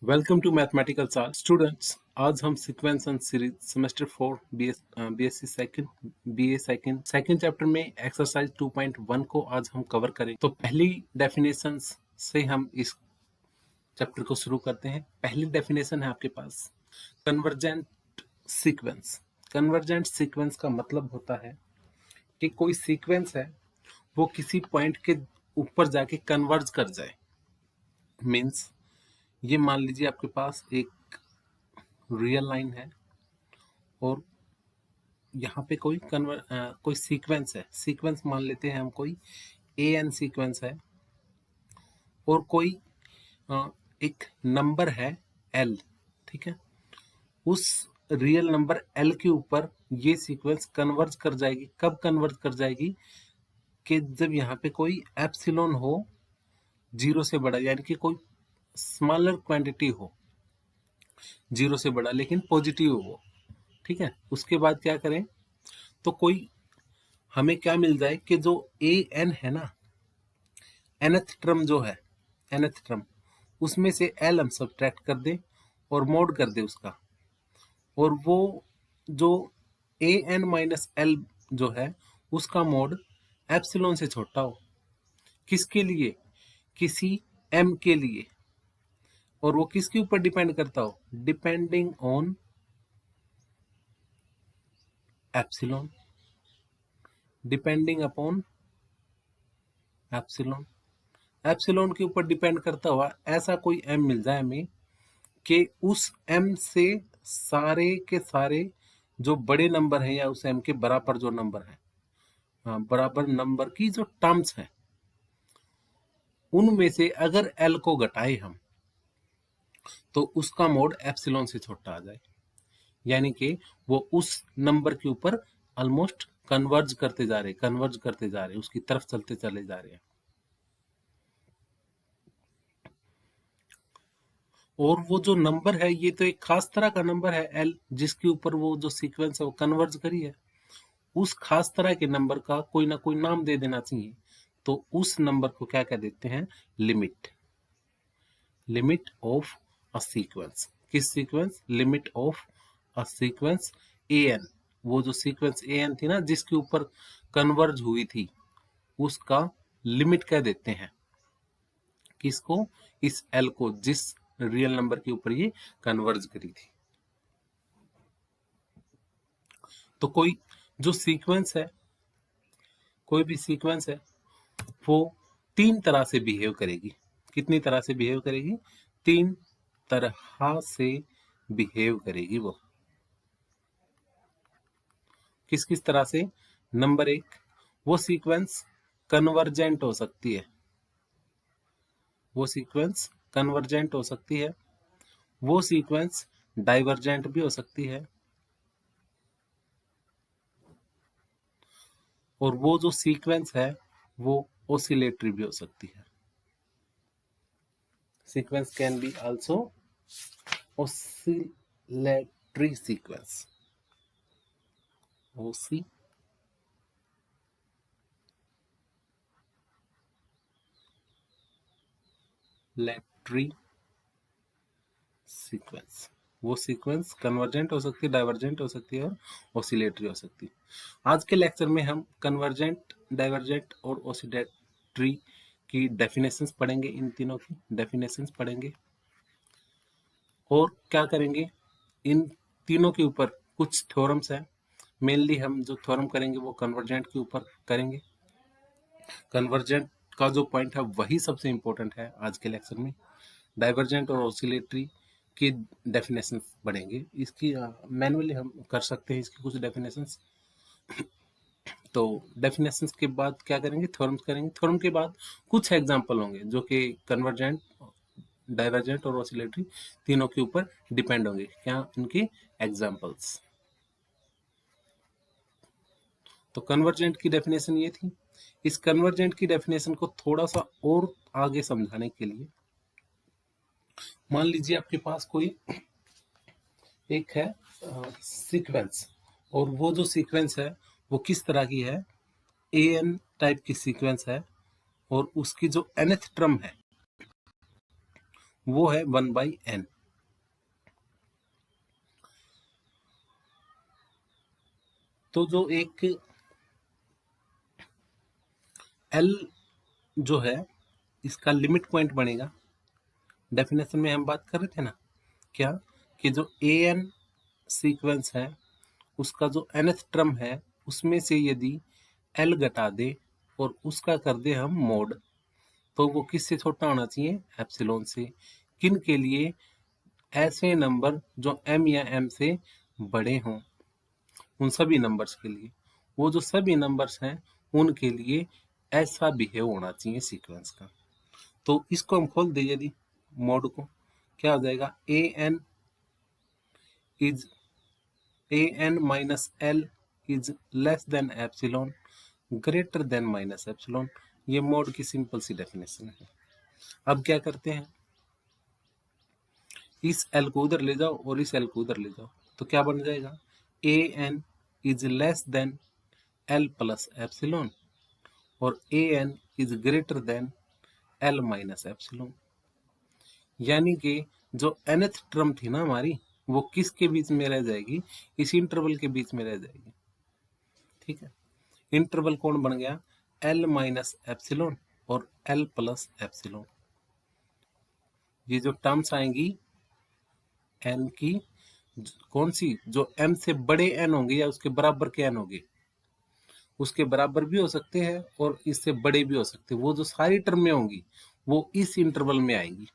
Welcome to mathematical chart students. आज हम sequence and series semester 4 BSc second BA second chapter में exercise 2.1 को आज हम कवर करें। तो पहली डेफिनेशंस से हम इस चैप्टर को शुरू करते हैं। पहली डेफिनेशन है आपके पास कन्वर्जेंट सीक्वेंस। कन्वर्जेंट सीक्वेंस का मतलब होता है कि कोई सीक्वेंस है वो किसी पॉइंट के ऊपर जाके कन्वर्ज कर जाए। मीन्स ये मान लीजिए आपके पास एक रियल लाइन है और यहाँ पे कोई सीक्वेंस है। सीक्वेंस मान लेते हैं हम, कोई एन सीक्वेंस है और कोई एक नंबर है एल। ठीक है, उस रियल नंबर एल के ऊपर ये सीक्वेंस कन्वर्ज कर जाएगी। कब कन्वर्ज कर जाएगी? कि जब यहाँ पे कोई एप्सिलॉन हो जीरो से बड़ा, यानी कि कोई स्मॉलर क्वांटिटी हो जीरो से बड़ा लेकिन पॉजिटिव हो। ठीक है, उसके बाद क्या करें तो कोई हमें क्या मिल जाए कि जो ए एन है ना, nth टर्म जो है, nth टर्म, उसमें से एल हम सब्ट्रैक्ट कर दें और मोड कर दे उसका, और वो जो ए एन माइनस एल जो है उसका मोड एप्सिलॉन से छोटा हो। किसके लिए? किसी एम के लिए। और वो किसके ऊपर डिपेंड करता हो? Depending on epsilon, depending upon epsilon. Epsilon के ऊपर डिपेंड करता हुआ ऐसा कोई एम मिल जाए हमें कि उस एम से सारे के सारे जो बड़े नंबर हैं या उस एम के बराबर जो नंबर है, बराबर नंबर की जो टर्म्स हैं, उनमें से अगर एल को घटाए हम तो उसका मोड एप्सिलॉन से छोटा आ जाए। यानी कि वो उस नंबर के ऊपर ऑलमोस्ट कन्वर्ज करते जा रहे, उसकी तरफ चलते चले जा रहे हैं। और वो जो नंबर है ये तो एक खास तरह का नंबर है एल, जिसके ऊपर वो जो सीक्वेंस है वो कन्वर्ज करी है। उस खास तरह के नंबर का कोई ना कोई नाम दे देना चाहिए। तो उस नंबर को क्या कह देते हैं? Limit. Limit of a sequence. किस sequence? Limit of a sequence A n. वो जो सीक्वेंस ए एन थी ना जिसके ऊपर कन्वर्ज हुई थी, उसका लिमिट कह देते हैं। किसको? इस एल को, जिस रियल नंबर के ऊपर ये कन्वर्ज करी थी। तो कोई जो सीक्वेंस है, कोई भी सीक्वेंस है, वो तीन तरह से बिहेव करेगी। कितनी तरह से बिहेव करेगी? तीन तरह से बिहेव करेगी वो। किस किस तरह से? नंबर एक, वो सीक्वेंस कन्वर्जेंट हो सकती है। वो सीक्वेंस कन्वर्जेंट हो सकती है। वो सीक्वेंस डाइवर्जेंट भी हो सकती है। और वो जो सीक्वेंस है वो ओसिलेटरी भी हो सकती है। Sequence can be also oscillatory sequence. oscillatory sequence। वो सीक्वेंस कन्वर्जेंट हो सकती है, डाइवर्जेंट हो सकती है और ओसिलेटरी हो सकती है। आज के लेक्चर में हम कन्वर्जेंट, डाइवर्जेंट और ओसिलेटरी की डेफिनेशंस पढ़ेंगे। इन तीनों की डेफिनेशंस पढ़ेंगे और क्या करेंगे, इन तीनों के ऊपर कुछ थ्योरम्स हैं। मेनली हम जो थ्योरम करेंगे वो कन्वर्जेंट के ऊपर करेंगे। कन्वर्जेंट का जो पॉइंट है वही सबसे इंपॉर्टेंट है आज के लेक्चर में। डाइवर्जेंट और ऑसिलेटरी की डेफिनेशन पढ़ेंगे। इसकी मैनुअली हम कर सकते हैं इसकी कुछ डेफिनेशंस। तो डेफिनेशंस के बाद क्या करेंगे? थ्योरम्स करेंगे। थ्योरम के बाद कुछ एग्जांपल होंगे जो कि कन्वर्जेंट, डाइवर्जेंट और ऑसिलेटरी तीनों के ऊपर डिपेंड होंगे। क्या उनके एग्जांपल्स? तो कन्वर्जेंट की डेफिनेशन ये थी। इस कन्वर्जेंट की डेफिनेशन को थोड़ा सा और आगे समझाने के लिए मान लीजिए आपके पास कोई एक है सीक्वेंस, और वो जो सीक्वेंस है वो किस तरह की है? ए एन टाइप की सीक्वेंस है, और उसकी जो nth टर्म है वो है 1/n। तो जो एक L जो है इसका लिमिट पॉइंट बनेगा, डेफिनेशन में हम बात कर रहे थे ना क्या, कि जो an सीक्वेंस है उसका जो nth टर्म है उसमें से यदि L घटा दे और उसका कर दे हम मोड, तो वो किससे छोटा होना चाहिए, एप्सिलॉन से। किन के लिए, ऐसे नंबर जो m या m से बड़े हों, उन सभी नंबर्स के लिए। वो जो सभी नंबर्स हैं उनके लिए ऐसा बिहेव होना चाहिए सीक्वेंस का। तो इसको हम खोल दे यदि मोड को, क्या हो जाएगा, an is an minus l is less than epsilon greater than minus epsilon. ये मोड की सिंपल सी डेफिनेशन है। अब क्या करते हैं, इस l को उधर ले जाओ और इस l को उधर ले जाओ, तो क्या बन जाएगा, an is less then l plus epsilon और an is greater then l minus epsilon. यानी कि जो nth टर्म थी ना हमारी, वो किसके बीच में रह जाएगी, इस इंटरवल के बीच में रह जाएगी। ठीक है, इंटरवल कौन बन गया, l माइनस एप्सिलॉन और l प्लस एप्सिलॉन। ये जो टर्म्स आएंगी n की, कौन सी, जो m से बड़े n होंगे या उसके बराबर के n होंगे, उसके बराबर भी हो सकते हैं और इससे बड़े भी हो सकते हैं, वो जो सारी टर्में होंगी वो इस इंटरवल में आएंगी।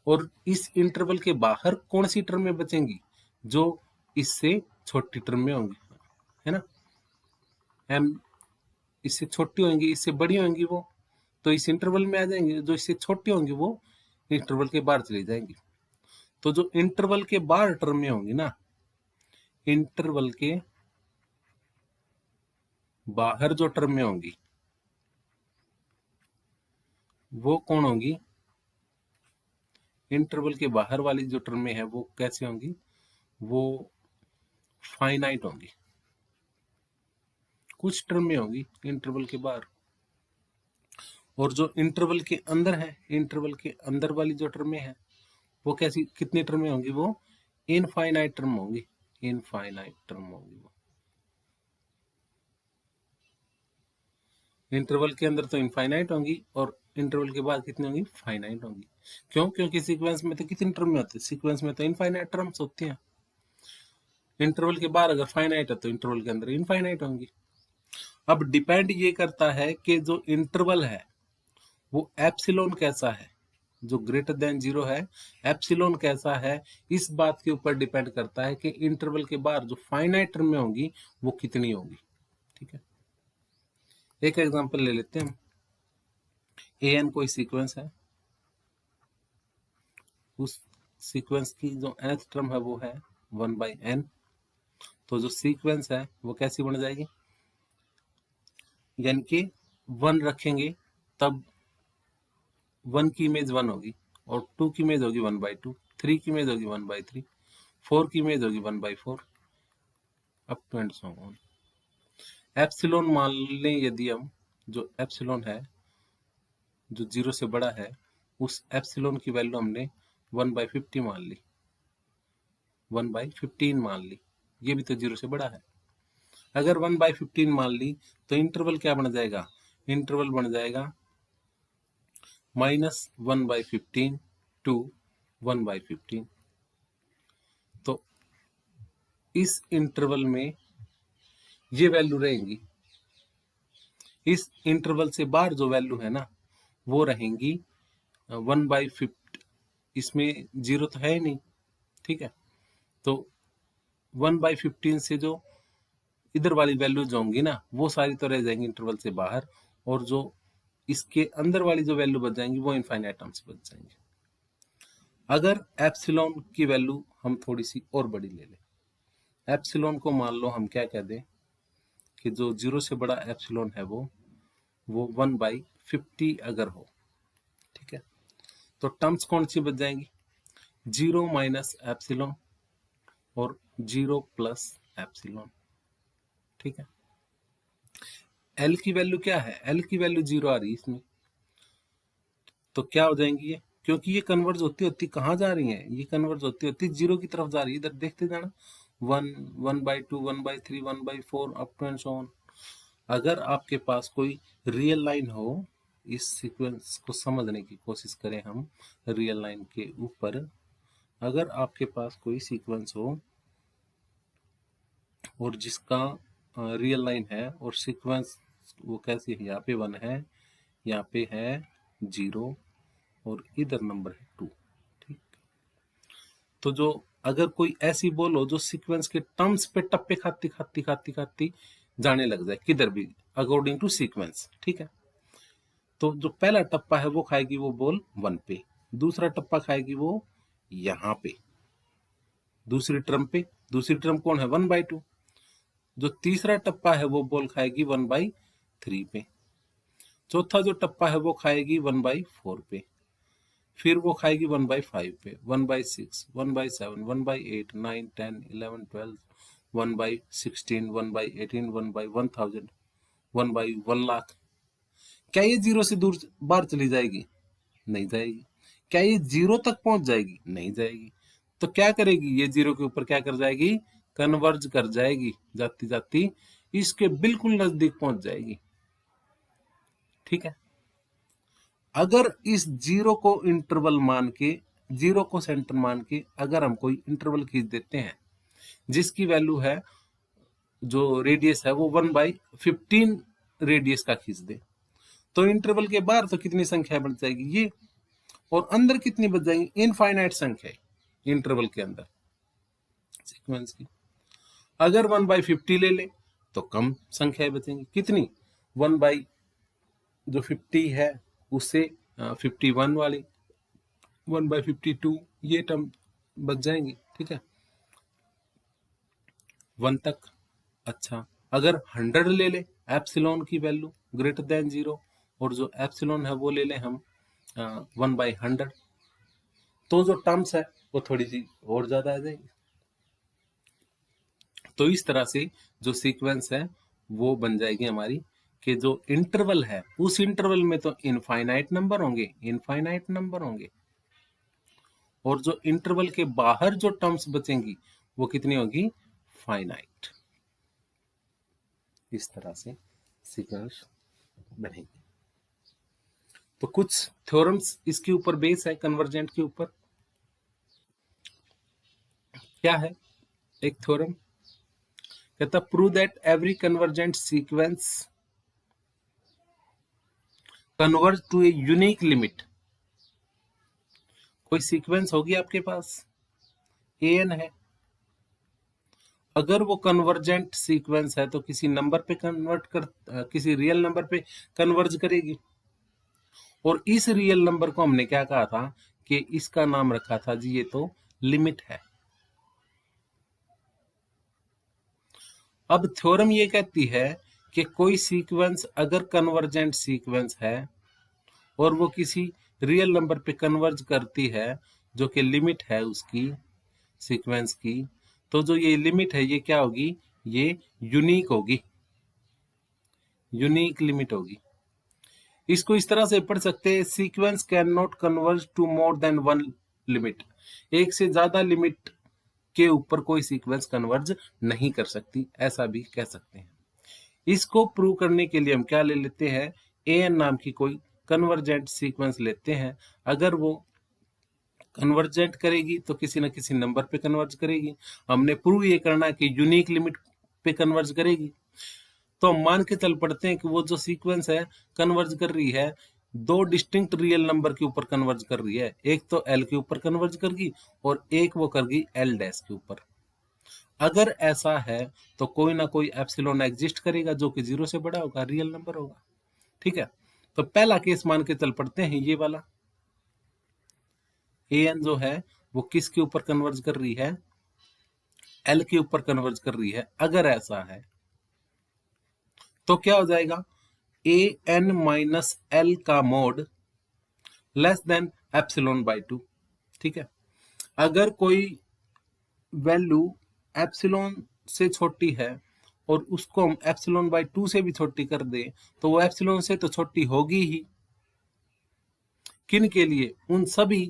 और इस इंटरवल के बाहर कौन सी टर्में बचेंगी, जो इससे छोटी टर्में होंगी, है ना, m इससे छोटी होंगी, इससे बड़ी होंगी, वो तो इस इंटरवल में आ जाएंगी, जो इससे छोटी होंगी वो इंटरवल के बाहर चली जाएंगी। तो जो इंटरवल के बाहर टर्में होंगी ना, इंटरवल के बाहर जो टर्में होंगी वो कौन होंगी, इंटरवल के बाहर वाली जो टर्में हैं वो कैसे होंगी, वो फाइनाइट होंगी। कुछ टर्में होंगी इंटरवल के बाहर, और जो इंटरवल के अंदर है, इंटरवल के अंदर वाली जो टर्में हैं वो कैसी, कितनी टर्में होंगी, वो इनफाइनाइट टर्म होंगी, इनफाइनाइट टर्म होंगी वो। इंटरवल के अंदर तो इनफाइनाइट होंगी और इंटरवल के बाद कितनी होंगी, फाइनाइट होंगी। क्यों, क्योंकि सीक्वेंस में तो कितनी टर्म होती है, सीक्वेंस में तो इनफाइनाइट टर्म्स होती हैं। इंटरवल के बाहर अगर फाइनाइट है तो इंटरवल के अंदर इनफाइनाइट होंगी। अब डिपेंड ये करता है कि जो इंटरवल है वो एप्सिलॉन कैसा है, जो ग्रेटर देन 0 है एप्सिलॉन कैसा है, इस बात के ऊपर डिपेंड करता है कि इंटरवल के बाहर जो फाइनाइट टर्में होंगी वो कितनी होंगी। ठीक है, एक एग्जांपल ले लेते हैं हम। an कोई सीक्वेंस है, उस सीक्वेंस की जो nth टर्म है वो है 1/n। तो जो सीक्वेंस है वो कैसी बन जाएगी, यानी कि 1 रखेंगे तब 1 की इमेज 1 होगी, और 2 की इमेज होगी 1/2, 3 की इमेज होगी 1/3, 4 की इमेज होगी 1/4, up to and so on. Epsilon मान लें यदि हम, जो एप्सिलॉन है जो 0 से बड़ा है, उस एप्सिलॉन की वैल्यू हमने 1/50 मान ली, 1/15 मान ली, ये भी तो 0 से बड़ा है। अगर 1/15 मान ली तो इंटरवल क्या बन जाएगा, इंटरवल बन जाएगा -1/15 टू 1/15। तो इस इंटरवल में ये वैल्यू रहेंगी, इस इंटरवल से बाहर जो वैल्यू है ना वो रहेंगी 1/50। इसमें 0 तो है ही नहीं, ठीक है, तो 1/15 से जो इधर वाली वैल्यू जो होंगी ना वो सारी तो रह जाएंगी इंटरवल से बाहर, और जो इसके अंदर वाली जो वैल्यू बच जाएंगी वो इनफाइनाइट टर्म्स बच जाएंगे। अगर एप्सिलॉन की वैल्यू हम थोड़ी सी और बड़ी ले लें, एप्सिलॉन को मान लो हम क्या कह दें कि जो 0 से बड़ा एप्सिलॉन है वो 1/50 अगर हो, ठीक है, तो टर्म्स कौन सी बच जाएंगी, 0 माइनस एप्सिलॉन और 0 प्लस एप्सिलॉन। ठीक है, एल की वैल्यू क्या है, एल की वैल्यू 0 आ रही है इसमें, तो क्या हो जाएंगी ये, क्योंकि ये कन्वर्ज होती होती कहाँ जा रही है, ये कन्वर्ज होती होती जीरो की तरफ जा रही है, इधर देखते जाना, 1/2, 1/3, 1/4 up to and so on. अगर आपके पास कोई रियल लाइन हो, इस सीक्वेंस को समझने की कोशिश करें हम रियल लाइन के ऊपर। अगर आपके पास कोई सीक्वेंस हो और जिसका रियल लाइन है और सीक्वेंस वो कैसी है, यहाँ पे 1 है, यहाँ पे है 0 और इधर नंबर है 2, ठीक। तो जो अगर कोई ऐसी बॉल हो जो सीक्वेंस के टर्म्स पे टप्पे खाती खाती खाती खाती जाने लग जाए किधर भी अकॉर्डिंग टू सीक्वेंस, ठीक है, तो जो पहला टप्पा है वो खाएगी वो बॉल 1 पे, दूसरा टप्पा खाएगी वो यहाँ पे दूसरी टर्म पे, दूसरी टर्म कौन है 1/2, जो तीसरा टप्पा है वो बॉल खाएगी 1/3 पे, चौथा जो टप्पा है वो खाएगी 1/4 पे, फिर वो खाएगी 1/5 पे, 1/6, 1/7, 1/8, 9, 10, 11, 12, 1/16, 1/18, 1/1000, 1/1,00,000। क्या ये जीरो से दूर बाहर चली जाएगी? नहीं जाएगी। क्या ये जीरो तक पहुंच जाएगी? नहीं जाएगी। तो क्या करेगी? ये जीरो के ऊपर क्या कर जाएगी? कन्वर्ज कर जाएगी, जाती जाती इसके बिल्कुल नजदीक पहुंच जाएगी, ठीक है। अगर इस जीरो को इंटरवल मान के, जीरो को सेंटर मान के अगर हम कोई इंटरवल खींच देते हैं जिसकी वैल्यू है, जो रेडियस है वो 1/15 रेडियस का खींच दे, तो इंटरवल के बाहर तो कितनी संख्या बच जाएगी ये, और अंदर कितनी बच जाएगी? इनफाइनाइट संख्या इंटरवल के अंदर सीक्वेंस की। अगर 1/50 ले ले तो कम संख्याएं बचेंगी, कितनी? 1 जो 50 है उससे 51 वाली, 1/52 ये टर्म बच जाएंगी, ठीक है, 1 तक। अच्छा, अगर 100 ले ले, एप्सिलॉन की वैल्यू ग्रेटर देन 0, और जो एप्सिलॉन है वो ले ले हम 1/100, तो जो टर्म्स है वो थोड़ी सी और ज्यादा आ जाएगी। तो इस तरह से जो सीक्वेंस है वो बन जाएगी हमारी, कि जो इंटरवल है उस इंटरवल में तो इनफाइनाइट नंबर होंगे, इनफाइनाइट नंबर होंगे, और जो इंटरवल के बाहर जो टर्म्स बचेंगी वो कितनी होगी? फाइनाइट। इस तरह से सीक्वेंस बनेगी। तो कुछ थ्योरम्स इसके ऊपर बेस है, कन्वर्जेंट के ऊपर। क्या है एक थ्योरम? कहता prove that every convergent sequence converge to a unique limit. कोई सीक्वेंस होगी आपके पास, एन है, अगर वो कन्वर्जेंट सीक्वेंस है तो किसी नंबर पे कन्वर्ट कर, किसी रियल नंबर पे कन्वर्ज करेगी, और इस रियल नंबर को हमने क्या कहा था कि इसका नाम रखा था जी, ये तो लिमिट है। अब थ्योरम ये कहती है कि कोई सीक्वेंस अगर कन्वर्जेंट सीक्वेंस है और वो किसी रियल नंबर पे कन्वर्ज करती है जो कि लिमिट है उसकी सीक्वेंस की, तो जो ये लिमिट है ये क्या होगी? ये यूनिक होगी, यूनिक लिमिट होगी। इसको इस तरह से पढ़ सकते हैं, sequence can not converge to more than one limit. एक से ज्यादा लिमिट के ऊपर कोई सीक्वेंस कन्वर्ज नहीं कर सकती, ऐसा भी कह सकते हैं। इसको प्रूव करने के लिए हम क्या ले लेते हैं? एन नाम की कोई कन्वर्जेंट सीक्वेंस लेते हैं। अगर वो कन्वर्जेंट करेगी तो किसी न किसी नंबर पे कन्वर्ज करेगी। हमने प्रूव ये करना है कि यूनिक लिमिट पे कन्वर्ज करेगी। तो हम मान के चल पड़ते हैं कि वो जो सीक्वेंस है कन्वर्ज कर रही है, दो डिस्टिंक्ट रियल नंबर के ऊपर कन्वर्ज कर रही है। एक तो एल के ऊपर कन्वर्ज करगी और एक वो करगी एल डैश के ऊपर। अगर ऐसा है तो कोई ना कोई एप्सिलॉन एग्जिस्ट करेगा जो कि 0 से बड़ा होगा, रियल नंबर होगा, ठीक है। तो पहला केस मान के चल पड़ते हैं ये वाला, एन जो है वो किसके ऊपर कन्वर्ज कर रही है? एल के ऊपर कन्वर्ज कर रही है। अगर ऐसा है तो क्या हो जाएगा? ए एन माइनस एल का mode less than epsilon by 2, ठीक है। अगर कोई वैल्यू एप्सिलॉन से छोटी है और उसको हम एप्सिलॉन बाई 2 से भी छोटी कर दें तो वो एप्सिलॉन से तो छोटी होगी ही, किन के लिए? उन सभी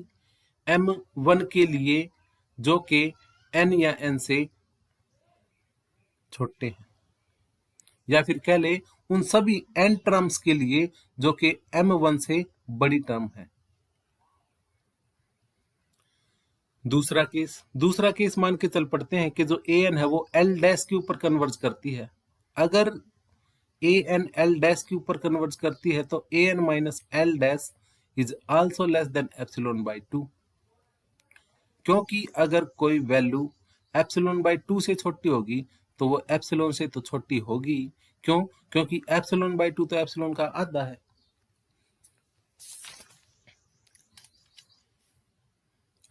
m1 के लिए जो कि n या n से छोटे हैं, या फिर कह ले उन सभी n टर्म्स के लिए जो कि m1 से बड़ी टर्म है। दूसरा केस मान के चल पड़ते हैं कि जो an है वो l डैश के ऊपर कन्वर्ज करती है। अगर an l डैश के ऊपर कन्वर्ज करती है तो an minus l dash is also less than epsilon by 2, क्योंकि अगर कोई वैल्यू एप्सिलॉन बाई 2 से छोटी होगी तो वो एप्सिलॉन से तो छोटी होगी। क्यों? क्योंकि एप्सिलॉन बाई 2 तो एप्सिलॉन का आधा है।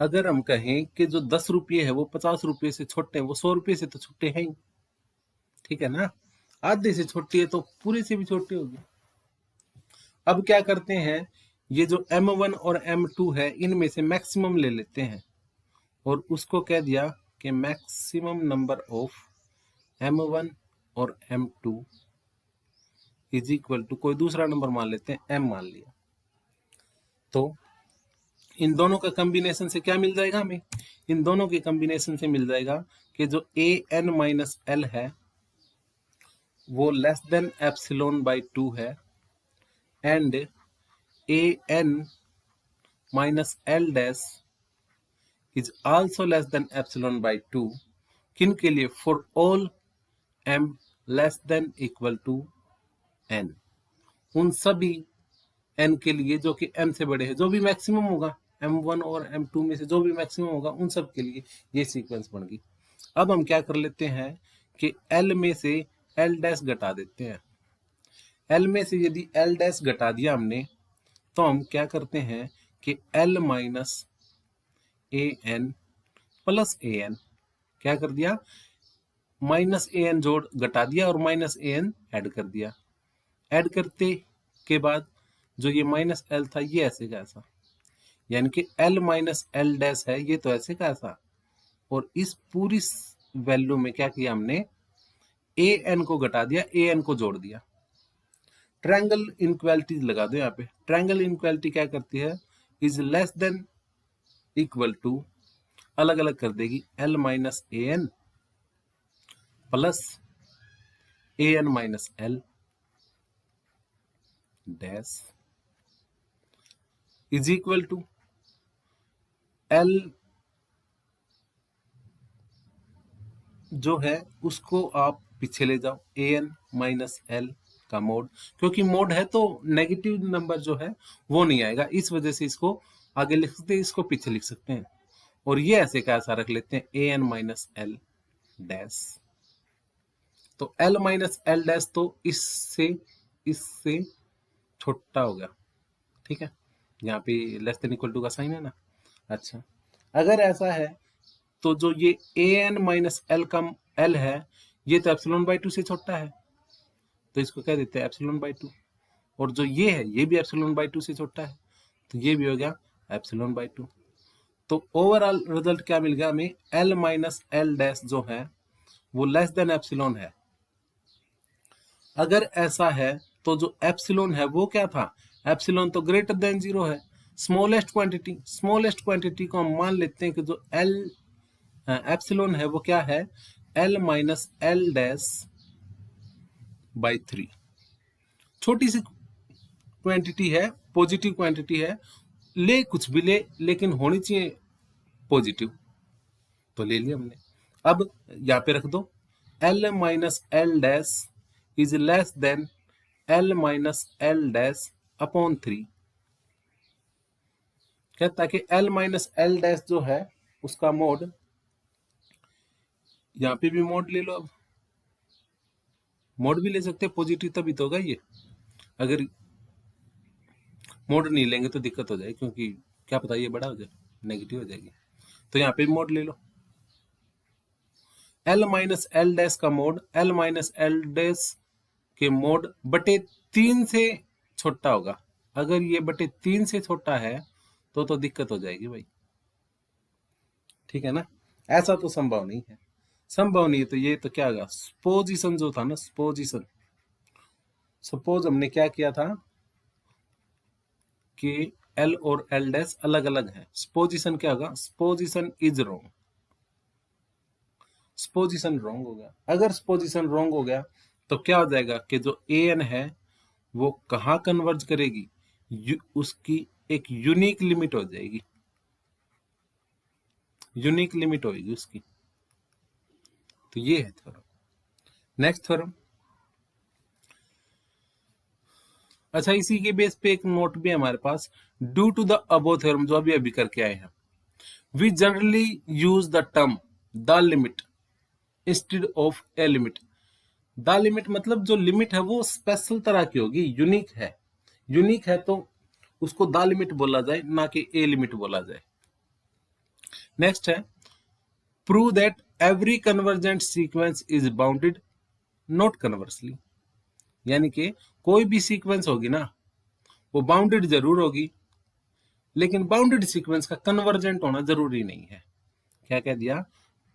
अगर हम कहें कि जो 10 रुपये है वो 50 रुपये से छोटे हैं, वो 100 रुपये से तो छोटे हैं ही, ठीक है ना। आधे से छोटी है तो पूरे से भी छोटी होगी। अब क्या करते हैं, ये जो m1 और m2 है इनमें से मैक्सिमम ले लेते हैं और उसको कह दिया कि मैक्सिमम नंबर ऑफ m1 और m2 इज इक्वल टू कोई दूसरा नंबर मान लेते हैं, m मान लिया। तो इन दोनों का कॉम्बिनेशन से क्या मिल जाएगा हमें? इन दोनों के कॉम्बिनेशन से मिल जाएगा कि जो an माइनस एल है वो लेस देन एप्सिलॉन बाई 2 है and an minus L dash is also less than epsilon by 2। किन के लिए? For all m less than equal to n, उन सभी n के लिए जो कि m से बड़े हैं, जो भी मैक्सिमम होगा m1 और m2 में से जो भी मैक्सिमम होगा उन सब के लिए ये सीक्वेंस बन गई। अब हम क्या कर लेते हैं कि l में से l डैश घटा देते हैं। l में से यदि l डैश घटा दिया हमने तो हम क्या करते हैं कि l minus A N plus A N, क्या कर दिया? माइनस ए एन जोड़ घटा दिया और माइनस ए एन ऐड कर दिया। ऐड करते के बाद जो ये माइनस एल था ये ऐसे का ऐसा, यानी कि एल माइनस एल डैश है ये तो ऐसे का ऐसा, और इस पूरी वैल्यू में क्या किया हमने? ए एन को घटा दिया, ए एन को जोड़ दिया। ट्रायंगल इनक्वालिटी लगा दो यहाँ पे। ट्रायंगल इनक्वालिटी क्या करती है? Is less than equal to, अलग अलग कर देगी, L minus A N plus A N minus L dash is equal to L जो है उसको आप पीछे ले जाओ, ए एन माइनस एल का मोड, क्योंकि मोड है तो नेगेटिव नंबर जो है वो नहीं आएगा, इस वजह से इसको आगे लिख सकते हैं, इसको पीछे लिख सकते हैं। और ये ऐसे का ऐसा रख लेते हैं, ए एन माइनस एल डैश। तो एल माइनस एल डैश तो इससे छोटा हो गया, ठीक है। यहाँ पे लेस देन इक्वल टू का साइन है ना। अच्छा, अगर ऐसा है तो जो ये ए एन माइनस एल का एल है ये तो एप्सिलॉन बाई 2 से छोटा है, तो इसको कह देते हैं एप्सिलॉन बाई 2। और जो ये है ये भी एप्सिलॉन बाई 2 से छोटा है, तो ये भी हो गया एप्सिलॉन बाई 2। तो ओवरऑल रिजल्ट क्या मिल गया हमें? एल माइनस एल डैश जो है वो लेस देन एप्सिलॉन है। अगर ऐसा है तो जो एप्सिलॉन है वो क्या था? एप्सिलॉन तो ग्रेटर देन 0 है। स्मॉलेस्ट क्वांटिटी को हम मान लेते हैं कि जो एल एप्सिलॉन है वो क्या है? L minus L dash by 3। छोटी सी क्वांटिटी है, पॉजिटिव क्वांटिटी है, ले कुछ भी ले लेकिन होनी चाहिए पॉजिटिव, तो ले लिया हमने। अब यहाँ पे रख दो, L minus L dash is less than l minus L dash upon 3। कहता है कि एल माइनस एल डैश जो है उसका मोड, यहाँ पे भी मोड ले लो। अब मोड भी ले सकते हैं पॉजिटिव, तभी तो होगा ये। अगर मोड नहीं लेंगे तो दिक्कत हो जाएगी, क्योंकि क्या पता ये बड़ा हो जाए, नेगेटिव हो जाएगी। तो यहाँ पे मोड ले लो, एल माइनस एल डैश का mode L minus L dash के मोड बटे 3 से छोटा होगा। अगर ये बटे 3 से छोटा है तो दिक्कत हो जाएगी भाई, ठीक है ना। ऐसा तो संभव नहीं है, संभव नहीं है तो ये तो क्या होगा? सपोजिशन जो था ना, सपोज हमने क्या किया था कि एल और एल डैश अलग अलग है। सपोजिशन क्या होगा? Supposition is wrong, supposition wrong हो गया। अगर सपोजिशन रॉन्ग हो गया तो क्या हो जाएगा कि जो ए एन है वो कहाँ कन्वर्ज करेगी? उसकी एक यूनिक लिमिट हो जाएगी, यूनिक लिमिट होगी उसकी। तो ये है थ्योरम। Next theorem. अच्छा, इसी के बेस पे एक नोट भी है हमारे पास। Due to the above theorem, जो अभी अभी करके आए हैं, we generally use the term the limit instead of a limit. The limit मतलब जो लिमिट है वो स्पेशल तरह की होगी, यूनिक है। यूनिक है तो उसको द लिमिट बोला जाए, ना कि ए लिमिट बोला जाए। नेक्स्ट है, prove that every convergent sequence is bounded not conversely. यानी कि कोई भी सीक्वेंस होगी ना वो बाउंडेड जरूर होगी, लेकिन बाउंडेड सीक्वेंस का कन्वर्जेंट होना जरूरी नहीं है। क्या कह दिया?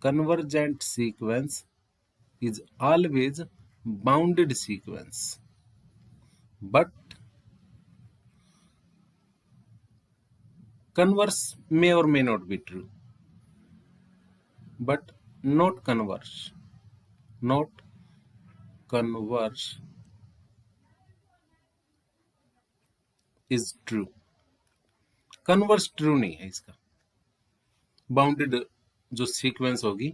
Convergent sequence is always bounded sequence, but converse may or may not be true, but not converse, not converse is true। Converse true नहीं है इसका। बाउंडेड जो सीक्वेंस होगी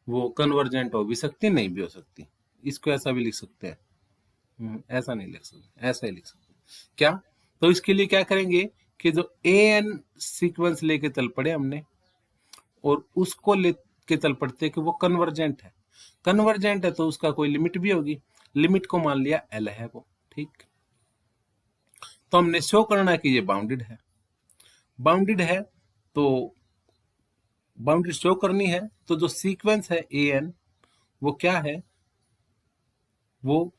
वो कन्वर्जेंट हो भी सकती, नहीं भी हो सकती। इसको ऐसा भी लिख सकते हैं, ऐसा नहीं लिख सकते, ऐसा ही लिख सकते। क्या? तो इसके लिए क्या करेंगे कि जो ए एन सीक्वेंस लेके चल पड़े हमने, और उसको लेके चल पड़ते कि वो कन्वर्जेंट है। कन्वर्जेंट है तो उसका कोई लिमिट भी होगी, लिमिट को मान लिया एल है वो, ठीक। तो हमने शो करना है कि ये बाउंडेड है। बाउंडेड है तो बाउंड्री शो करनी है, तो जो सीक्वेंस है ए एन वो क्या है? वो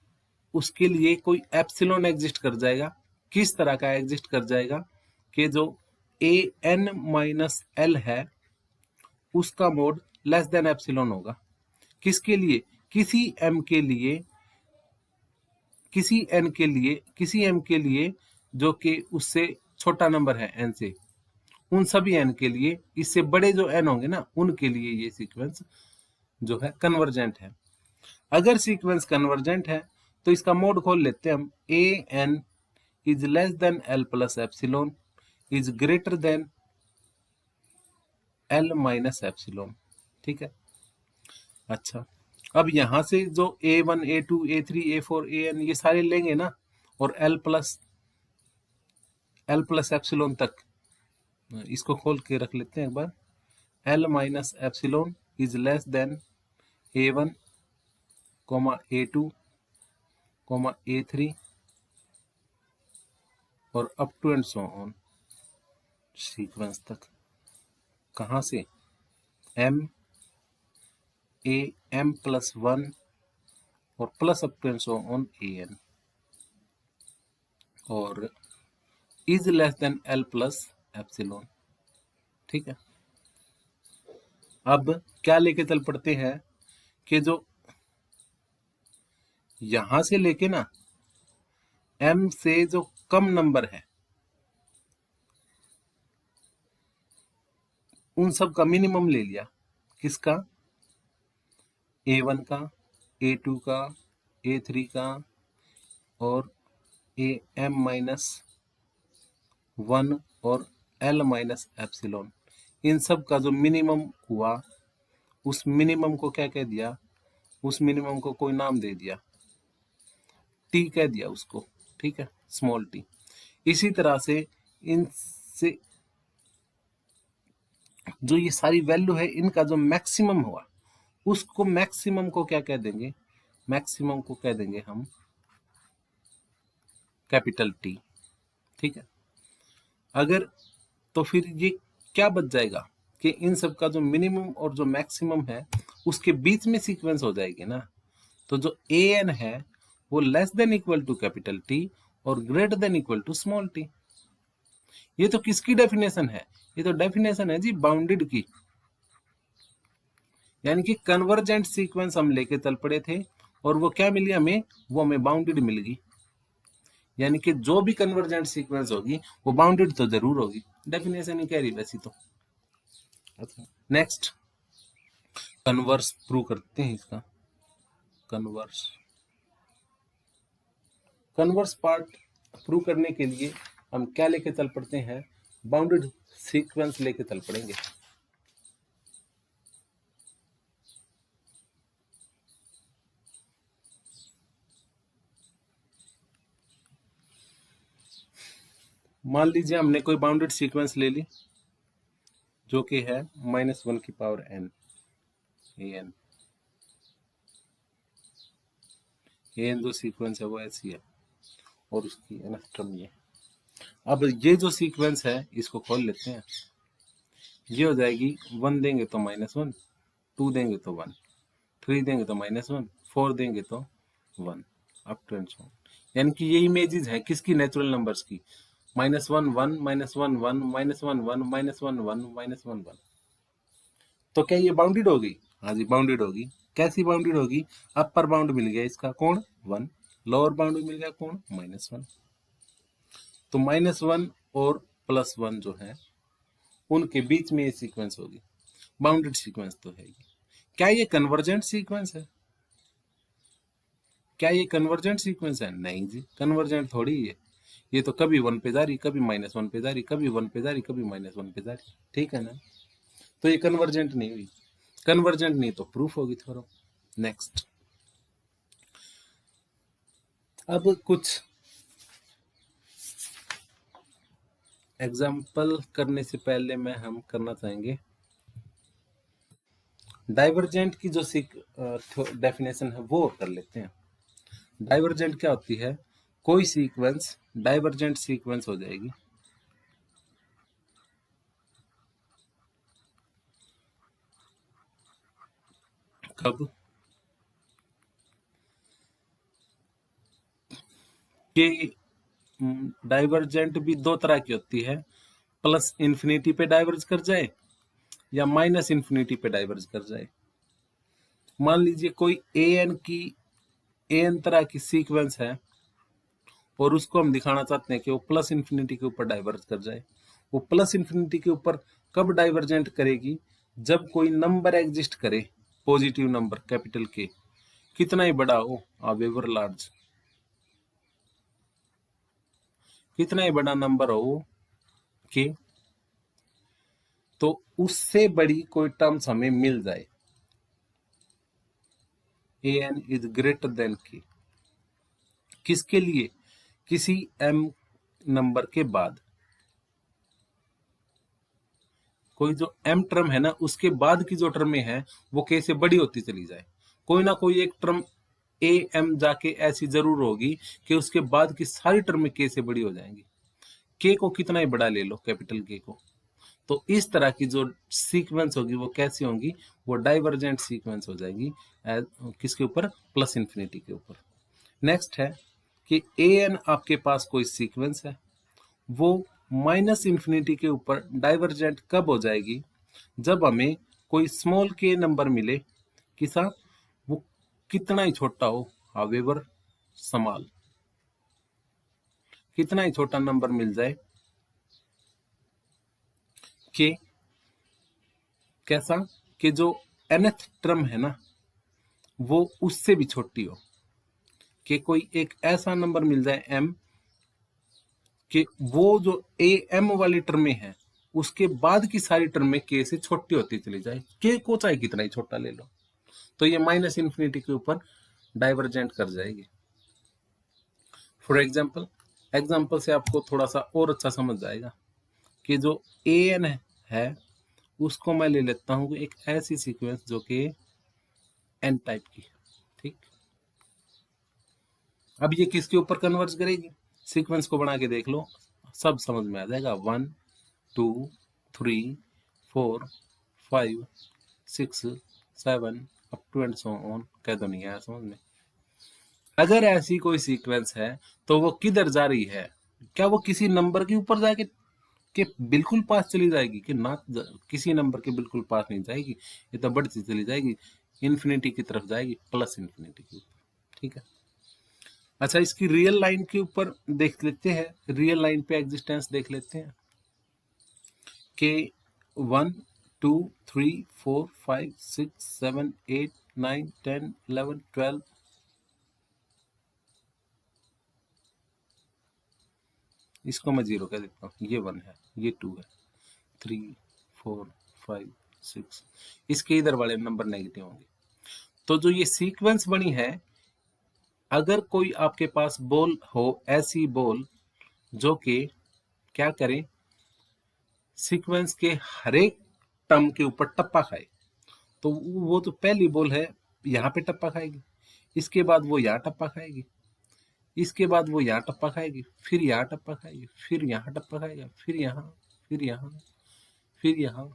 उसके लिए कोई एप्सिलॉन एग्जिस्ट कर जाएगा। किस तरह का एग्जिस्ट कर जाएगा? कि जो ए एन माइनस एल है उसका मोड लेस देन एप्सिलॉन होगा। किसके लिए? किसी एम के लिए, किसी एन के लिए, किसी एम के लिए जो कि उससे छोटा नंबर है एन से, उन सभी एन के लिए, इससे बड़े जो एन होंगे ना उनके लिए ये सीक्वेंस जो है कन्वर्जेंट है। अगर सीक्वेंस कन्वर्जेंट है तो इसका मोड खोल लेते हैं हम। A n is less than L plus epsilon is greater than l minus epsilon, ठीक है। अच्छा, अब यहां से जो A1 A2 A3 A4 AN ये सारे लेंगे ना, और L प्लस एप्सिलॉन तक, इसको खोल के रख लेते हैं एक बार। L minus epsilon is less than A1 A2 A3 और up to and so on sequence तक। कहां से? M A M प्लस 1 और plus up to and so on AN, और is less than L plus epsilon, ठीक है। अब क्या लेके चल पड़ते हैं कि जो यहां से लेके ना एम से जो कम नंबर है उन सब का मिनिमम ले लिया। किसका? A1 का, A2 का, A3 का और AM माइनस 1 और L माइनस एप्सिलॉन, इन सब का जो मिनिमम हुआ उस मिनिमम को क्या कह दिया? उस मिनिमम को कोई नाम दे दिया, टी कह दिया उसको, ठीक है, स्मॉल टी। इसी तरह से इनसे जो ये सारी वैल्यू है इनका जो मैक्सिमम हुआ उसको, मैक्सिमम को क्या कह देंगे? मैक्सिमम को कह देंगे हम कैपिटल टी, ठीक है। अगर तो फिर ये क्या बच जाएगा कि इन सब का जो मिनिमम और जो मैक्सिमम है उसके बीच में सीक्वेंस हो जाएगी ना। तो जो ए एन है वो less than equal to capital t और greater than equal to small t. ये तो किसकी डेफिनेशन है? ये तो डेफिनेशन है जी बाउंडेड की। यानी कि कन्वर्जेंट सीक्वेंस हम लेके चल पड़े थे और वो क्या मिली हमें? वो हमें बाउंडेड मिल गई। यानी कि जो भी कन्वर्जेंट सीक्वेंस होगी वो बाउंडेड तो जरूर होगी, डेफिनेशन ही कह रही वैसी तो। नेक्स्ट कन्वर्स प्रूव करते हैं इसका। कन्वर्स पार्ट प्रूव करने के लिए हम क्या लेके चल पड़ते हैं, बाउंडेड सीक्वेंस लेके चल पड़ेंगे। मान लीजिए हमने कोई बाउंडेड सीक्वेंस ले ली जो कि है -1 की पावर n an जो सीक्वेंस है वो ऐसी है और उसकी nth टर्म ये। अब ये जो सीक्वेंस है इसको खोल लेते हैं। ये हो जाएगी 1 देंगे तो -1, 2 देंगे तो 1, 3 देंगे तो -1, 4 देंगे तो 1, up to and so on. यानी कि ये इमेजेस है किसकी, नेचुरल नंबर्स की। -1 1 -1 1 -1 1 -1 1 -1 1। तो क्या ये बाउंडेड होगी? हाँ जी बाउंडेड होगी। कैसी बाउंडेड होगी? अपर बाउंड मिल गया इसका कौन 1, लोअर बाउंड मिल गया कौन -1। तो -1 और +1 जो है उनके बीच में ये सीक्वेंस होगी, बाउंडेड सीक्वेंस तो है ये। क्या ये कन्वर्जेंट सीक्वेंस है? क्या ये कन्वर्जेंट सीक्वेंस है? नहीं जी, कन्वर्जेंट थोड़ी है। ये तो कभी 1 पे जा रही, कभी -1 पे जा रही, कभी 1 पे जा रही, कभी -1 पे जा रही, ठीक है ना। तो ये कन्वर्जेंट नहीं हुई। कन्वर्जेंट नहीं तो प्रूफ होगी थोड़ा। नेक्स्ट, अब कुछ एग्जाम्पल करने से पहले मैं हम करना चाहेंगे डाइवर्जेंट की जो डेफिनेशन है वो कर लेते हैं। डाइवर्जेंट क्या होती है? कोई सीक्वेंस डाइवर्जेंट सीक्वेंस हो जाएगी कब कि डाइवर्जेंट भी दो तरह की होती है, प्लस इन्फिनिटी पे डाइवर्ज कर जाए या माइनस इन्फिनिटी पे डाइवर्ज कर जाए। मान लीजिए कोई एन तरह की सीक्वेंस है और उसको हम दिखाना चाहते हैं कि वो प्लस इन्फिनिटी के ऊपर डाइवर्ज कर जाए। वो प्लस इन्फिनिटी के ऊपर कब डाइवर्जेंट करेगी? जब कोई नंबर एग्जिस्ट करे, पॉजिटिव नंबर कैपिटल के, कितना ही बड़ा हो, वेवर लार्ज, कितना ही बड़ा नंबर हो के, तो उससे बड़ी कोई टर्म्स हमें मिल जाए, an इज ग्रेटर देन के, किसके लिए? किसी m नंबर के बाद कोई जो m टर्म है ना उसके बाद की जो टर्में हैं वो k से बड़ी होती चली जाए। कोई ना कोई एक टर्म am जाके ऐसी जरूर होगी कि उसके बाद की सारी टर्में k से बड़ी हो जाएंगी। k को कितना ही बड़ा ले लो, कैपिटल k को। तो इस तरह की जो सीक्वेंस होगी वो कैसी होंगी? वो डाइवर्जेंट सीक्वेंस हो जाएगी। किसके ऊपर? प्लस इन्फिनिटी के ऊपर। नेक्स्ट है कि an आपके पास कोई सीक्वेंस है, वो माइनस इन्फिनिटी के ऊपर डाइवर्जेंट कब हो जाएगी? जब हमें कोई स्मॉल के नंबर मिले, किसा? वो कितना ही छोटा हो, हावेवर स्मॉल, कितना ही छोटा नंबर मिल जाए कि कैसा कि जो nth टर्म है ना वो उससे भी छोटी हो, कि कोई एक ऐसा नंबर मिल जाए m कि वो जो am वाली टर्में है उसके बाद की सारी टर्में k से छोटी होती चली जाए, k को चाहे कितना ही छोटा ले लो, तो ये माइनस इन्फिनिटी के ऊपर डाइवर्जेंट कर जाएगी। फॉर एग्जाम्पल से आपको थोड़ा सा और अच्छा समझ जाएगा कि जो an है उसको मैं ले लेता हूं एक ऐसी सीक्वेंस जो कि n टाइप की, ठीक। अब ये किसके ऊपर कन्वर्ज करेगी? सीक्वेंस को बना के देख लो, सब समझ में आ जाएगा। 1 2 3 4 5 6 7 up to and so on, कह दो नहीं आया समझ में। अगर ऐसी कोई सीक्वेंस है तो वो किधर जा रही है? क्या वो किसी नंबर के ऊपर जाके के बिल्कुल पास चली जाएगी? कि ना, किसी नंबर के बिल्कुल पास नहीं जाएगी, ये तो बढ़ती चली जाएगी, इन्फिनिटी की तरफ जाएगी, प्लस इन्फिनिटी की ऊपर, ठीक है। अच्छा, इसकी रियल लाइन के ऊपर देख लेते हैं, रियल लाइन पे एग्जिस्टेंस देख लेते हैं कि 1 2 3 4 5 6 7 8 9 10 11 12। इसको मैं 0 कह देता हूँ, ये 1 है, ये 2 है, 3 4 5 6। इसके इधर वाले नंबर नेगेटिव होंगे। तो जो ये सीक्वेंस बनी है, अगर कोई आपके पास बॉल हो, ऐसी बॉल जो कि क्या करे, सीक्वेंस के हर एक टर्म के ऊपर टप्पा खाए, तो वो तो पहली बॉल है, यहाँ पे टप्पा खाएगी, इसके बाद वो यहाँ टप्पा खाएगी, इसके बाद वो यहाँ टप्पा खाएगी, फिर यहाँ टप्पा खाएगी, फिर यहाँ टप्पा खाएगा, फिर यहाँ, फिर यहाँ, फिर यहाँ,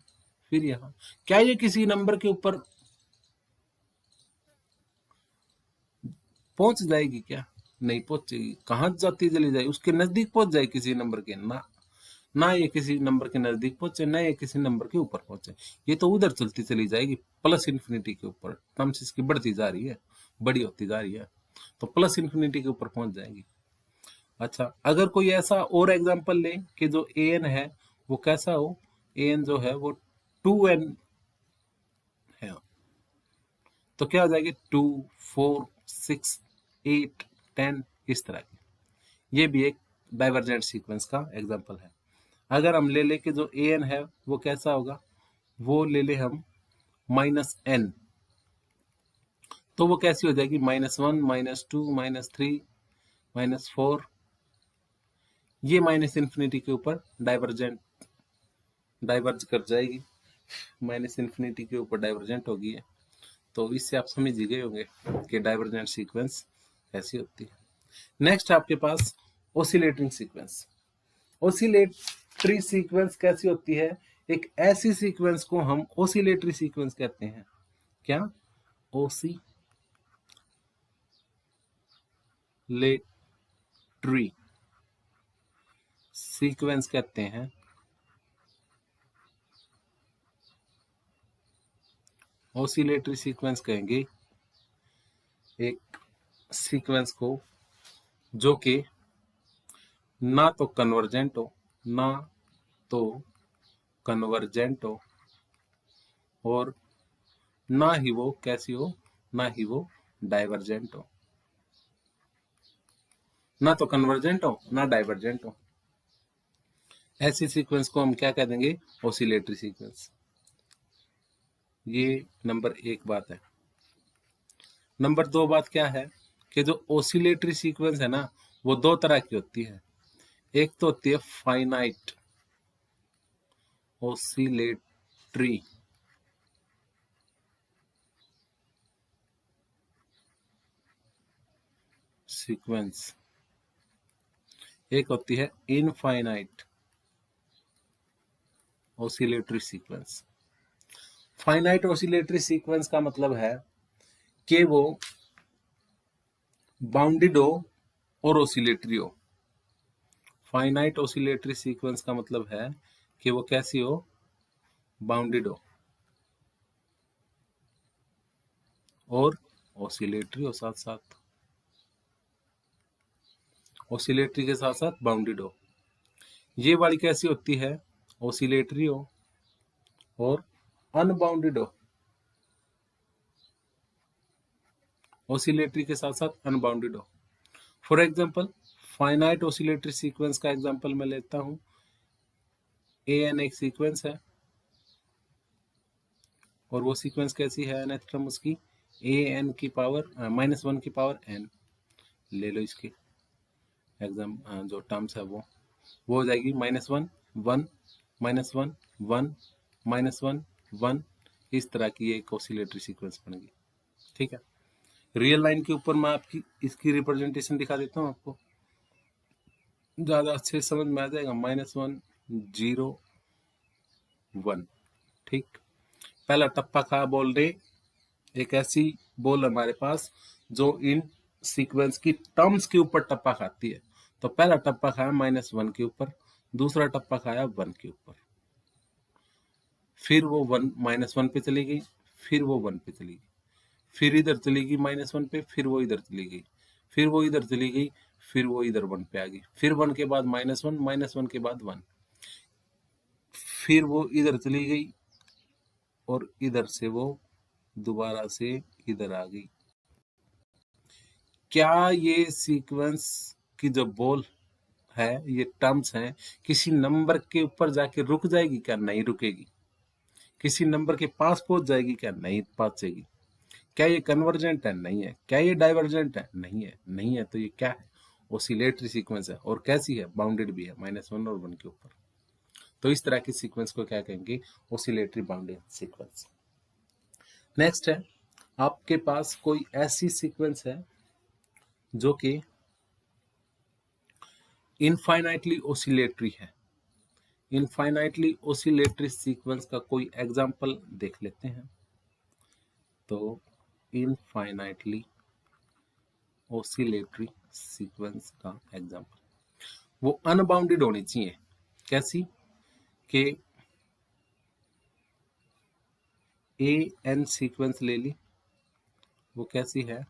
फिर यहाँ। क्या ये किसी नंबर के ऊपर पहुंच जाएगी? क्या नहीं पहुंचेगी। कहाँ जाती चली जाए, उसके नजदीक पहुंच जाए किसी नंबर के? ना, ना ये किसी नंबर के नजदीक पहुंचे, ना ये किसी नंबर के ऊपर पहुंचे। ये तो उधर चलती चली जाएगी, प्लस इन्फिनिटी के ऊपर। टर्म्स इसकी बढ़ती जा रही है, बड़ी होती जा रही है, तो प्लस इन्फिनिटी के ऊपर पहुंच जाएगी। अच्छा, अगर कोई ऐसा और एग्जांपल ले कि जो ए एन है वो कैसा हो, ए एन जो है वो 2n है, तो क्या हो जाएगी? 2 4 6 8 10, इस तरह की। ये भी एक डाइवर्जेंट सीक्वेंस का एग्जांपल है। अगर हम ले ले कि जो ए एन है वो कैसा होगा, वो ले ले हम -n, तो वो कैसी हो जाएगी? -1 -2 -3 -4। ये माइनस इन्फिनिटी के ऊपर डाइवर्ज कर जाएगी, माइनस इन्फिनिटी के ऊपर डाइवर्जेंट होगी है। तो इससे आप समझ ही गए होंगे कि डाइवर्जेंट सीक्वेंस कैसी होती है। नेक्स्ट आपके पास ओसिलेटिंग सीक्वेंस। ओसिलेटरी सीक्वेंस कैसी होती है? एक ऐसी सीक्वेंस को हम ओसिलेटरी सीक्वेंस कहते हैं। क्या? ओसिलेटरी सीक्वेंस कहते हैं। ओसिलेटरी सीक्वेंस कहेंगे एक सीक्वेंस को जो कि ना तो कन्वर्जेंट हो, ना तो कन्वर्जेंट हो, और ना ही वो कैसी हो, ना ही वो डाइवर्जेंट हो। ना तो कन्वर्जेंट हो, ना डाइवर्जेंट हो, ऐसी सीक्वेंस को हम क्या कह देंगे? Oscillatory sequence. ये नंबर 1 बात है। नंबर 2 बात क्या है कि जो ओसिलेटरी सीक्वेंस है ना, वो 2 तरह की होती है। एक तो होती है फाइनाइट ओसिलेटरी सीक्वेंस, एक होती है infinite oscillatory sequence. Finite oscillatory sequence का मतलब है कि वो बाउंडेड हो और ओसिलेटरी हो। फाइनाइट ओसिलेटरी सीक्वेंस का मतलब है कि वो कैसी हो? बाउंडेड हो और ओसिलेटरी हो, साथ साथ ओसिलेटरी के साथ साथ बाउंडेड हो। ये वाली कैसी होती है? ओसिलेटरी हो और अनबाउंडेड हो, ओसिलेटरी के साथ साथ अनबाउंडेड हो। For example, finite oscillatory sequence का एग्जाम्पल मैं लेता हूं। ए एन एक सीक्वेंस है और वो सीक्वेंस कैसी है? nth टर्म उसकी ए एन की पावर -1 की पावर n। ले लो इसकी एग्जाम जो टर्म्स है वो हो जाएगी -1 1 -1 1 -1 1। इस तरह की एक ऑसिलेटरी सीक्वेंस बन गई। ठीक है, रियल लाइन के ऊपर मैं आपकी इसकी रिप्रेजेंटेशन दिखा देता हूँ, आपको ज्यादा अच्छे समझ में आ जाएगा। -1 0 1। ठीक, पहला टप्पा खा बोल रहे, एक ऐसी बॉल हमारे पास जो इन सीक्वेंस की टर्म्स के ऊपर टप्पा खाती है। तो पहला टप्पा खाया -1 के ऊपर, दूसरा टप्पा खाया 1 के ऊपर, फिर वो -1 पे चली गई, फिर वो 1 पे चली गई, फिर इधर चली गई -1 पे, फिर वो इधर चली गई, फिर वो इधर चली गई, फिर वो इधर 1 पे आ गई, फिर 1 के बाद -1, -1 के बाद 1, फिर वो इधर चली गई और इधर से वो दोबारा से इधर आ गई। क्या ये सीक्वेंस की जो बोल है, ये टर्म्स हैं, किसी नंबर के ऊपर जाके रुक जाएगी क्या? नहीं रुकेगी। किसी नंबर के पास पहुंच जाएगी क्या? नहीं पहुंचेगी। क्या ये कन्वर्जेंट है? नहीं है। क्या ये डाइवर्जेंट है? नहीं है। नहीं है तो ये क्या है? ओसिलेटरी सीक्वेंस है। और कैसी है? बाउंडेड भी है -1 और 1 के ऊपर। तो इस तरह की सीक्वेंस को क्या कहेंगे? Oscillatory bounded sequence. नेक्स्ट है, आपके पास कोई ऐसी सीक्वेंस है जो कि इनफाइनाइटली ओसिलेटरी है। इनफाइनाइटली ओसिलेटरी सीक्वेंस का कोई एग्जांपल देख लेते हैं। तो इनफाइनाइटली ओसिलेटरी सीक्वेंस का एग्जांपल, वो अनबाउंडेड होनी चाहिए। कैसी? कि एन सीक्वेंस ले ली, वो कैसी है?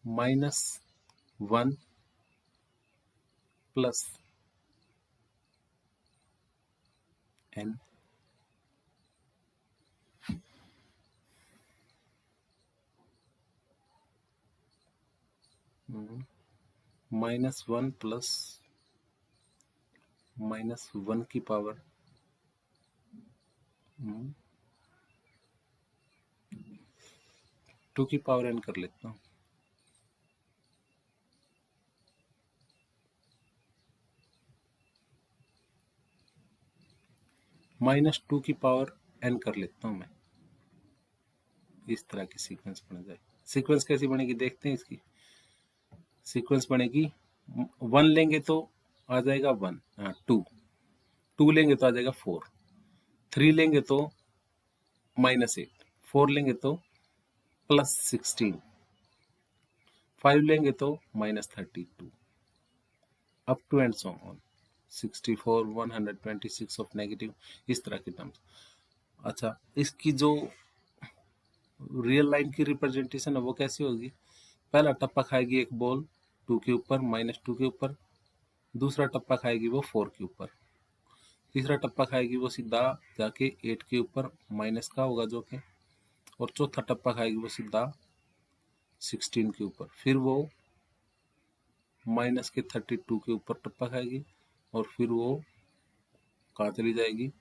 -1 प्लस n, -1 प्लस -1 की पावर 2 की पावर n कर लेता हूँ। -2 की पावर n कर लेता हूँ मैं। इस तरह की सीक्वेंस बन जाए। सीक्वेंस कैसी बनेगी देखते हैं इसकी। सीक्वेंस बनेगी, 1 लेंगे तो आ जाएगा 1, 2, 2 लेंगे तो आ जाएगा 4, 3 लेंगे तो -8, 4 लेंगे तो +16, 5 लेंगे तो -32, up to and so on 64, 126 of negative, इस तरह के टर्म्स। अच्छा, इसकी जो रियल लाइन की रिप्रेजेंटेशन है वो कैसी होगी? पहला टप्पा खाएगी एक बॉल 2 के ऊपर, -2 के ऊपर। दूसरा टप्पा खाएगी वो 4 के ऊपर। तीसरा टप्पा खाएगी वो सीधा जाके 8 के ऊपर, माइनस का होगा जो कि। और चौथा टप्पा खाएगी वो सीधा 16 के ऊपर। फिर वो माइनस के 32 के ऊपर टप्पा खाएगी और फिर वो कहाँ चली जाएगी?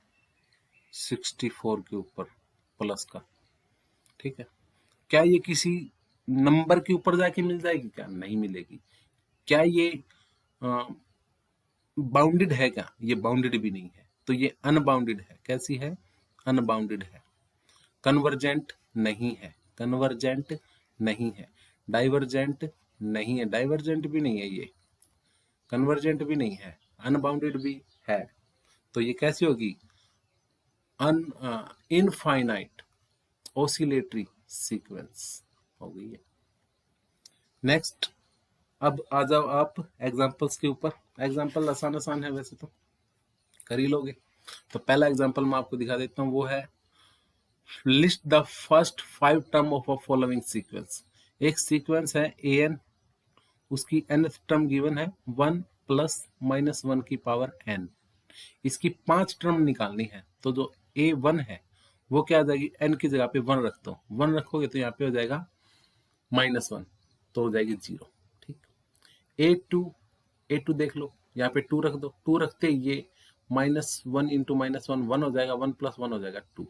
64 के ऊपर प्लस का। ठीक है। क्या ये किसी नंबर के ऊपर जाके मिल जाएगी क्या? नहीं मिलेगी। क्या ये बाउंडेड है क्या? ये बाउंडेड भी नहीं है। तो ये अनबाउंडेड है। कैसी है? अनबाउंडेड है। कन्वर्जेंट नहीं है। कन्वर्जेंट नहीं है। डाइवर्जेंट नहीं है। डाइवर्जेंट भी नहीं है ये। कन्वर्जेंट भी नहीं है। अनबाउंडेड भी है। तो ये कैसी होगी? इनफाइनाइट ओसिलेटरी सीक्वेंस हो गई है। नेक्स्ट, अब आ जाओ आप एग्जांपल्स के ऊपर। एग्जांपल आसान आसान है वैसे तो, कर ही लोगे। तो पहला एग्जांपल मैं आपको दिखा देता हूँ, वो है list the first 5 term of a following sequence. एक सीक्वेंस है an, उसकी nth टर्म गिवन है 1 प्लस -1 की पावर n। इसकी 5 टर्म निकालनी है। तो जो a1 है वो क्या आ जाएगी? n की जगह पे 1 रख दो। 1 रखोगे तो यहाँ पे हो जाएगा -1, तो हो जाएगी 0। ठीक। a2 देख लो, यहाँ पे 2 रख दो। 2 रखते ही ये -1 इंटू -1 1 हो जाएगा, 1 प्लस 1 हो जाएगा 2।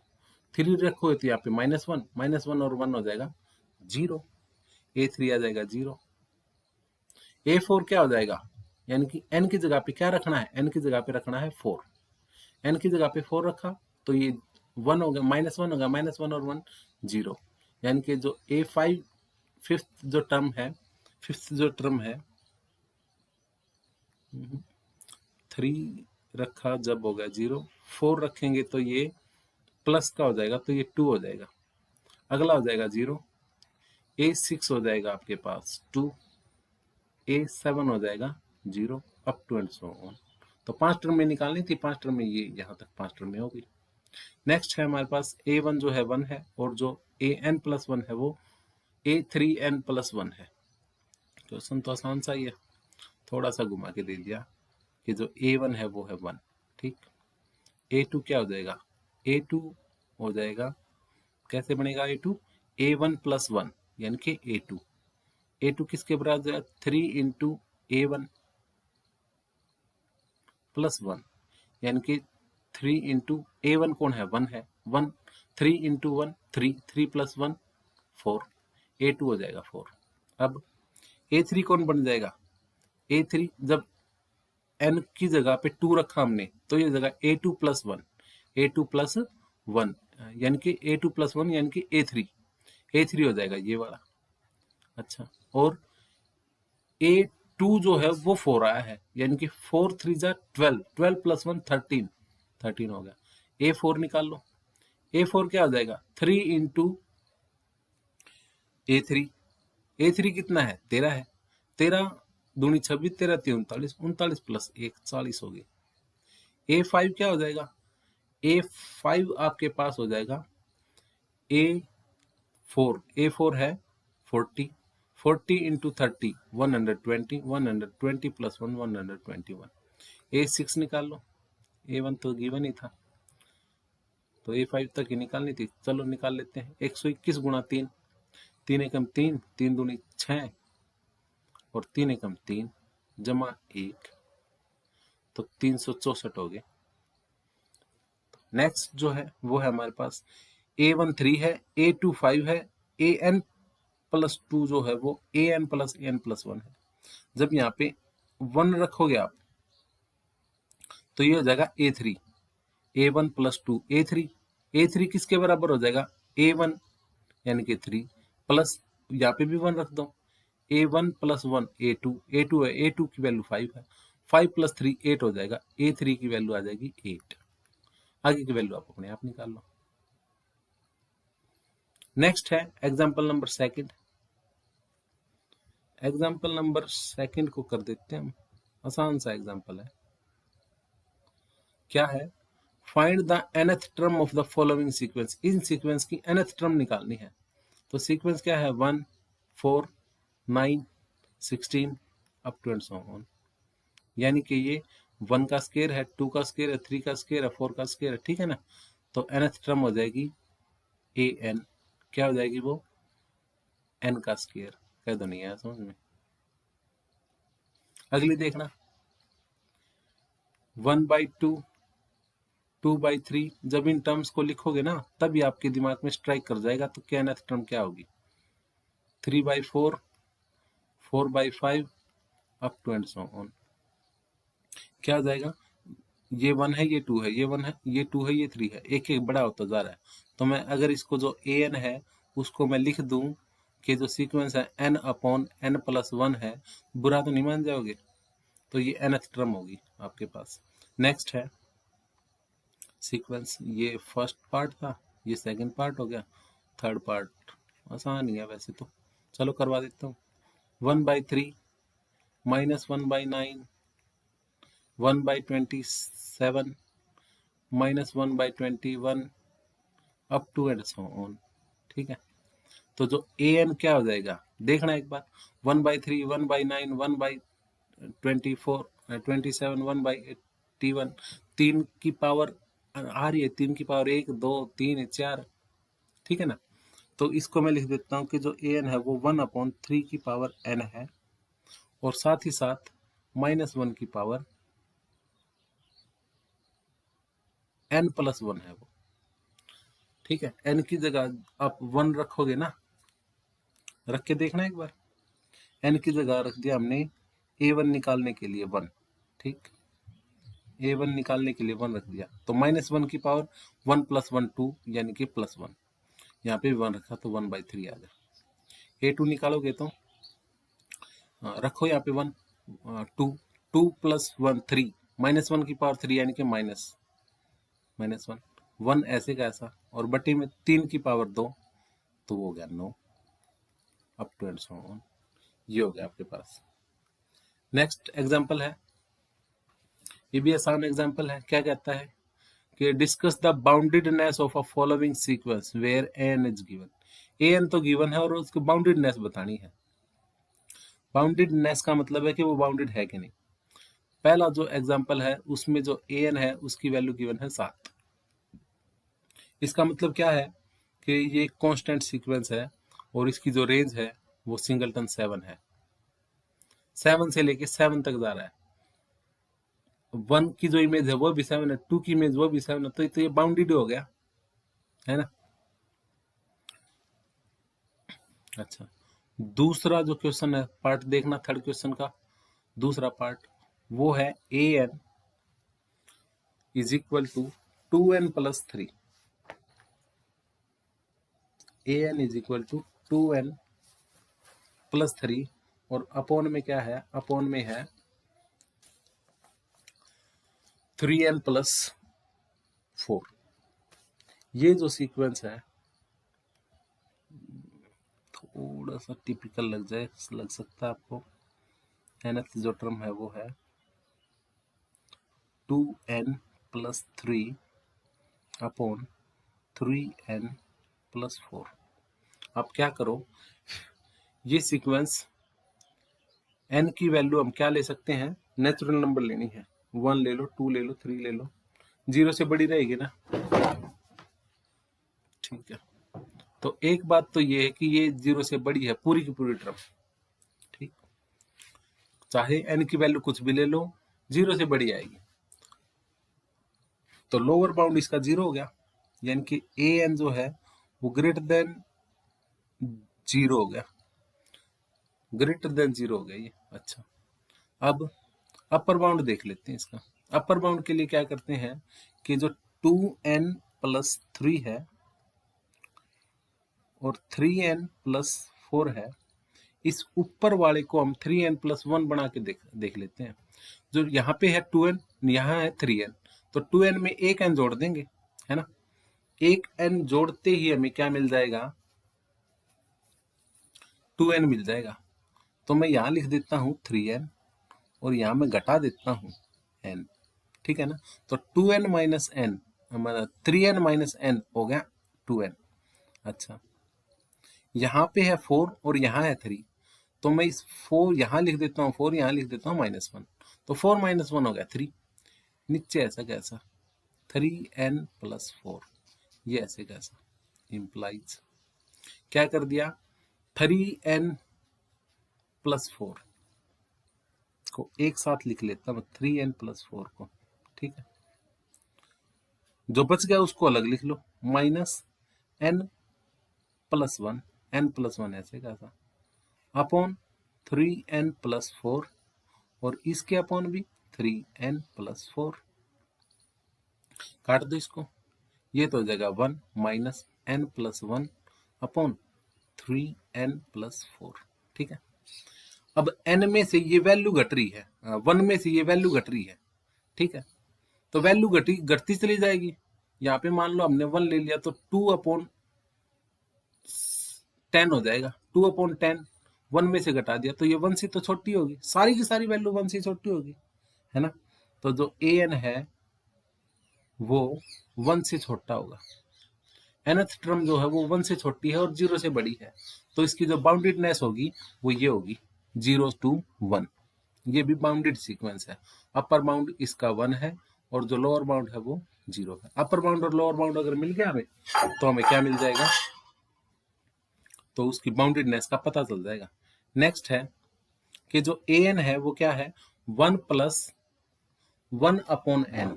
3 रखोगे तो यहाँ पे -1 और 1 हो जाएगा 0। a3 आ जाएगा 0। a4 क्या हो जाएगा? यानी कि n की जगह पे क्या रखना है? n की जगह पे रखना है 4। n की जगह पे 4 रखा तो ये 1 हो गया, -1 हो गया, -1 और 1 0। यानी कि जो a5 फिफ्थ जो टर्म है, फिफ्थ जो टर्म है 3 रखा जब हो गया 0। 4 रखेंगे तो ये प्लस का हो जाएगा, तो ये 2 हो जाएगा। अगला हो जाएगा 0। a6 हो जाएगा आपके पास 2। a7 हो जाएगा 0, up to and so on. तो 5 टर्म में निकालनी थी, 5 टर्म में ये यहाँ तक 5 टर्म में होगी। नेक्स्ट है हमारे पास a1 जो है 1 है, और जो an+1 है वो a3n+1 है। क्वेश्चन तो आसान सा ही है, थोड़ा सा घुमा के दे दिया कि जो A1 है वो है 1, ठीक। A2 क्या हो जाएगा, A2 हो जाएगा, कैसे बनेगा A2, A1 प्लस 1 यानी कि A2। A2 किसके बराबर है, 3 इंटू A1 प्लस 1 यानी कि 3 इंटू A1 कौन है, 1 है, 1, 3 इंटू 1 3, 3 प्लस 1 4, A2 हो जाएगा 4। अब A3 कौन बन जाएगा, A3 जब n की जगह पे 2 रखा हमने तो ये जगह A2 प्लस 1, A2 प्लस 1 यानी कि A2 प्लस 1 यानी कि A3 हो जाएगा ये वाला। अच्छा, और A2 जो है वो 4 आया है यानी कि 4 3 जा 12, 12 प्लस 1 13, 13 हो गया। A4 निकाल लो, A4 क्या हो जाएगा, 3 इंटू A3, A3 कितना है, 13 है, 13 दूनी 26, 13 3 39, 39 प्लस 1 40 हो गई। A5 क्या हो जाएगा, A5 आपके पास हो जाएगा A4 है 40, 40 इंटू 30 120, 120 प्लस 1 121। A6 निकाल लो, A1 तो गिवन ही था तो A5 तक ही निकालनी थी, चलो निकाल लेते हैं। 121 गुणा 3, 3 एकम 3, 3 दूनी 6 और 3 एकम 3 जमा 1 तो 364 हो गए। नेक्स्ट जो है वो है हमारे पास A1 3 है, A2 5 है, AN प्लस 2 जो है वो AN प्लस AN प्लस 1 है। जब यहाँ पे 1 रखोगे आप तो ये हो जाएगा A3, A1 प्लस 2 A3 किसके बराबर हो जाएगा, A1 यानी कि 3 प्लस यहाँ पे भी 1 रख दो, A1 प्लस 1 A2 है, A2 की वैल्यू 5 है, 5 प्लस 3 8 हो जाएगा, A3 की वैल्यू आ जाएगी 8। आगे की वैल्यू आप अपने आप निकाल लो। नेक्स्ट है example number second. Example number second को कर देते हैं हम, आसान सा एग्जाम्पल है। क्या है, find the nth term of the following sequence, in sequence की nth टर्म निकालनी है। तो सीक्वेंस क्या है, 1 4 9 16 up to and so on, यानी कि ये 1 का स्केयर है, 2 का स्केयर है, 3 का स्केयर है, 4 का स्केयर है, ठीक है ना। तो nth टर्म हो जाएगी an, क्या हो जाएगी वो, n का स्केयर, कह दो नहीं आया समझ में। अगली देखना, 1/2 2/3, जब इन टर्म्स को लिखोगे ना तभी आपके दिमाग में स्ट्राइक कर जाएगा तो क्या nth टर्म क्या होगी, 3/4 4/5 up to and so on. क्या हो जाएगा, ये 1 है, ये 2 है, ये 1 है, ये 2 है, ये 3 है, एक एक बड़ा होता जा रहा है। तो मैं अगर इसको जो an है उसको मैं लिख दूं कि जो सीक्वेंस है n अपॉन n प्लस 1 है, बुरा तो नहीं मान जाओगे, तो ये nth टर्म होगी आपके पास। नेक्स्ट है सीक्वेंस, ये फर्स्ट पार्ट था, ये सेकंड पार्ट हो गया, थर्ड पार्ट आसान ही है वैसे तो, चलो करवा देता हूँ। 1/3 minus 1/9 1/27 minus 1/21 up to and so on, ठीक है। तो जो an क्या हो जाएगा देखना एक बार, 1/3 1/9 1/24 27 1/81, 3 की पावर आ रही है, 3 की पावर 1 2 3 4, ठीक है ना। तो इसको मैं लिख देता हूँ कि जो an है वो 1/3 की पावर n है और साथ ही साथ -1 की पावर n प्लस 1 है वो, ठीक है। n की जगह आप 1 रखोगे ना, रख के देखना एक बार, n की जगह रख दिया हमने a1 निकालने के लिए 1, ठीक, a1 निकालने के लिए 1 रख दिया तो -1 की पावर 1 प्लस 1 2 यानी कि प्लस 1, यहाँ पे भी 1 रखा तो 1/3 आ गया। a2 निकालोगे तो रखो यहाँ पे 1 2 2 प्लस 1 3 -1 की पावर 3 यानी कि -1 1 ऐसे का ऐसा और बटे में 3 की पावर 2 तो वो हो गया 9 up to and so on, ये हो गया आपके पास। नेक्स्ट एग्जांपल है, ये भी आसान एग्जांपल है। क्या कहता है कि discuss the boundedness of a following sequence where n is given, n तो गिवन है और उसकी बाउंडेडनेस बतानी है। बाउंडेडनेस का मतलब है कि वो बाउंडेड है कि नहीं। पहला जो एग्जांपल है उसमें जो an है उसकी वैल्यू गिवन है 7। इसका मतलब क्या है कि ये कांस्टेंट सीक्वेंस है और इसकी जो रेंज है वो सिंगलटन 7 है। 7 से लेके 7 तक जा रहा है। 1 की जो इमेज है वो भी 7 है, 2 की इमेज वो भी 7 है, तो ये बाउंडेड हो गया है ना। अच्छा, दूसरा जो क्वेश्चन है पार्ट देखना, थर्ड क्वेश्चन का दूसरा पार्ट वो है an is equal to 2n+3। an is equal to 2n+3 और अपॉन में क्या है, अपॉन में है 3n+4। ये जो सीक्वेंस है थोड़ा सा टिपिकल लग सकता है आपको। nth जो टर्म है वो है 2n+3 अपॉन 3n+4। आप क्या करो, ये सीक्वेंस n की वैल्यू हम क्या ले सकते हैं, नेचुरल नंबर लेनी है। 1 ले लो, 2 ले लो, 3 ले लो, 0 से बड़ी रहेगी ना। ठीक है, तो एक बात तो ये है कि ये 0 से बड़ी है पूरी की पूरी टर्म। ठीक, चाहे n की वैल्यू कुछ भी ले लो 0 से बड़ी आएगी। तो लोअर बाउंड इसका 0 हो गया, यानी कि an जो है वो ग्रेटर देन 0 हो गया, ग्रेटर देन 0 हो गया ये। अच्छा, अब अपर बाउंड देख लेते हैं इसका। अपर बाउंड के लिए क्या करते हैं कि जो 2n+3 है और 3n+4 है, इस ऊपर वाले को हम 3n+1 बना के देख लेते हैं। जो यहाँ पे है 2n, यहाँ है 3n, तो 2n में एक n जोड़ देंगे, है ना। एक n जोड़ते ही हमें क्या मिल जाएगा, 2n मिल जाएगा। तो मैं यहाँ लिख देता हूँ 3n और यहाँ मैं घटा देता हूँ n। ठीक है ना, तो 2n माइनस n हमारा 3n माइनस n हो गया 2n। अच्छा, यहाँ पे है 4 और यहाँ है 3, तो मैं इस 4 यहाँ लिख देता हूँ, 4 यहाँ लिख देता हूँ -1, तो 4 - 1 हो गया 3। नीचे ऐसा कैसा 3n+4, ये ऐसे कैसा इम्प्लाइज क्या कर दिया, 3n+4 को एक साथ लिख लेता हूँ, 3n+4 को। ठीक है, जो बच गया उसको अलग लिख लो, -n+1, n+1 ऐसे कैसा अपॉन 3n+4 और इसके अपॉन भी 3n+4। काट दो इसको, ये तो हो जाएगा 1 - n+1 अपॉन 3n+4। ठीक है, अब n में से ये वैल्यू घट रही है, 1 में से ये वैल्यू घट रही है। ठीक है, तो वैल्यू घटती चली जाएगी। यहाँ पे मान लो हमने 1 ले लिया तो 2/10 हो जाएगा, 2/10 1 में से घटा दिया तो ये 1 से तो छोटी होगी, सारी की सारी वैल्यू 1 से छोटी होगी, है ना। तो जो an है वो 1 से छोटा होगा, nth टर्म जो है वो 1 से छोटी है और 0 से बड़ी है, तो इसकी जो बाउंडेडनेस होगी वो ये होगी 0 to 1। ये भी बाउंडेड सीक्वेंस है। अपर बाउंड इसका 1 है और जो लोअर बाउंड है वो 0 है। अपर बाउंड और लोअर बाउंड अगर मिल गया हमें तो हमें क्या मिल जाएगा, तो उसकी बाउंडेडनेस का पता चल जाएगा। नेक्स्ट है कि जो an है वो क्या है, 1 + 1/n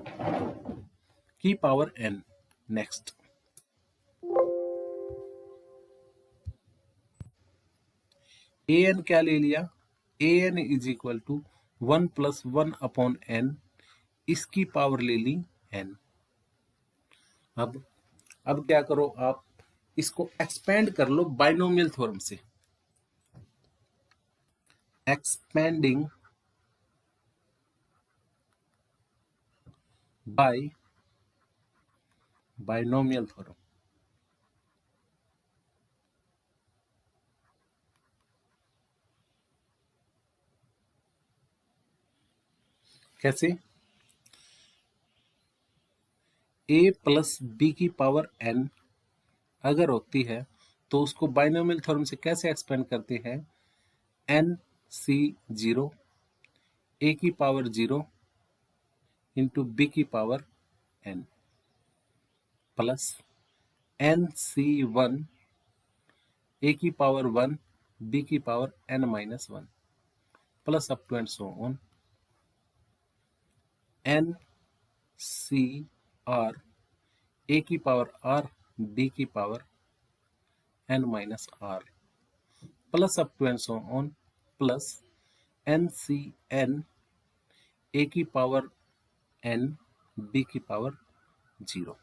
की पावर n। नेक्स्ट an क्या ले लिया, an is equal to 1 + 1/n, इसकी पावर ले ली n। अब क्या करो, आप इसको एक्सपेंड कर लो बाइनोमियल थ्योरम से। Expanding by binomial theorem. कैसे, a + b की पावर n अगर होती है तो उसको बाइनोमियल थ्योरम से कैसे एक्सपेंड करते हैं, n सी 0 ए की पावर 0 इंटू बी की power n plus n c 1 a की पावर 1 बी की power n minus 1 plus up to and so on n c r a की पावर r बी की power n minus r plus up to and so on plus n c n a की power n b की power 0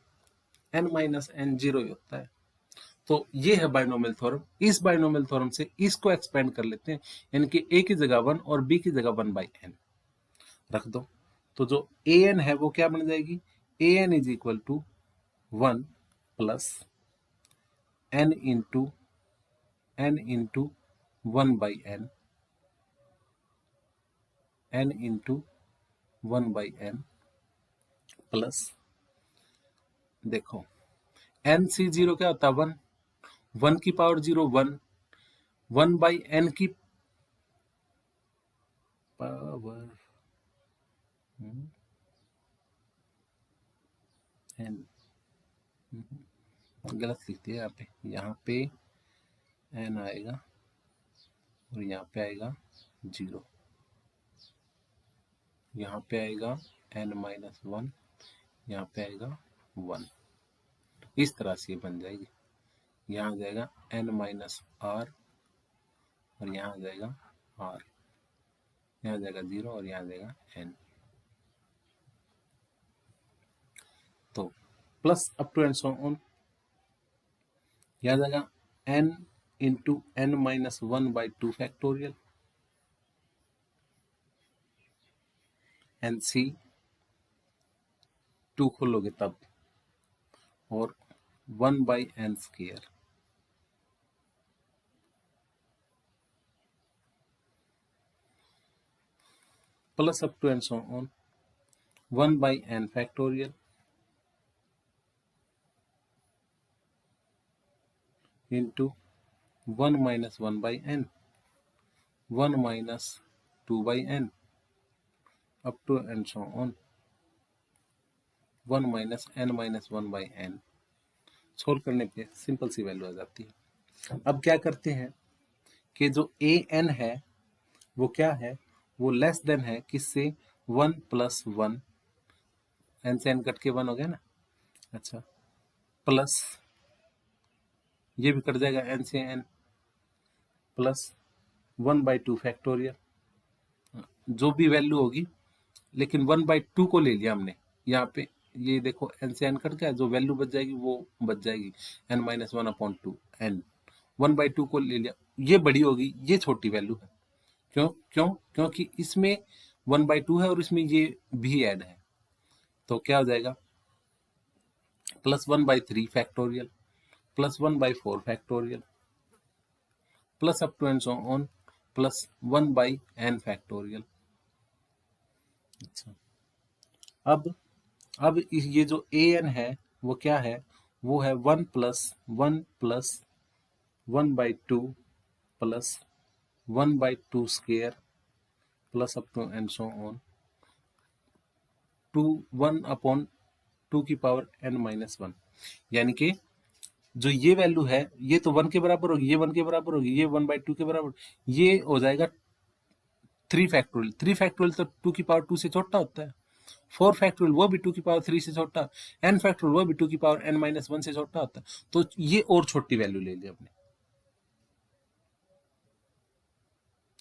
n minus n 0 ही होता है। तो ये है बाइनोमियल थ्योरम। इस बाइनोमियल थ्योरम से इसको एक्सपेंड कर लेते हैं, यानी कि a की जगह 1 और b की जगह 1/n रख दो। तो जो an है वो क्या बन जाएगी, an is equal to 1 plus n into 1/n n into 1/n plus देखो nc0 क्या होता है 1, 1 की पावर 0 1, 1/n की पावर n गलत लिख दिया यहाँ पे n आएगा और यहाँ पे आएगा 0, यहाँ पे आएगा n माइनस 1, यहाँ पे आएगा 1। इस तरह से ये बन जाएगी। यहाँ आ जाएगा n माइनस r और यहाँ आ जाएगा r, यहाँ आ जाएगा 0 और यहाँ आ जाएगा n। तो plus up to and so on यहाँ आ जाएगा n into n minus 1/2 factorial NC 2 खोलोगे तब और 1/n square plus up to and so on 1/n factorial into 1 minus 1/n 1 minus 2/n up to and so on 1 minus n minus 1/n। Solve करने पे simple सी value आ जाती है। अब क्या करते हैं कि जो an है वो क्या है, वो लेस देन है किससे, 1 प्लस 1, n से n कट के 1 हो गया ना, अच्छा प्लस ये भी कट जाएगा n से n प्लस 1/2 फैक्टोरियल जो भी वैल्यू होगी, लेकिन 1/2 को ले लिया हमने यहाँ पे। ये देखो n से n कट गया, जो वैल्यू बच जाएगी वो बच जाएगी n माइनस 1/2 n, 1/2 को ले लिया। ये बड़ी होगी, ये छोटी वैल्यू है। क्यों क्यों क्योंकि इसमें 1/2 है और इसमें ये भी ऐड है। तो क्या हो जाएगा plus 1/3 factorial plus 1/4 factorial plus up to and so on plus 1/n factorial. अच्छा अब ये जो an है वो क्या है, वो है 1 plus 1/2 plus 1/2 square plus up to and so on 1/2 की पावर n माइनस 1। यानी कि जो ये वैल्यू है ये तो 1 के बराबर होगी, ये 1 के बराबर होगी, ये 1/2 के बराबर, ये हो जाएगा 3 फैक्टोरियल। 3 फैक्टोरियल तो 2 की पावर 2 से छोटा होता है। 4 फैक्टोरियल वो भी 2 की पावर 3 से छोटा, n फैक्टोरियल वो भी 2 की पावर n माइनस 1 से छोटा होता है। तो ये और छोटी वैल्यू ले ली हमने।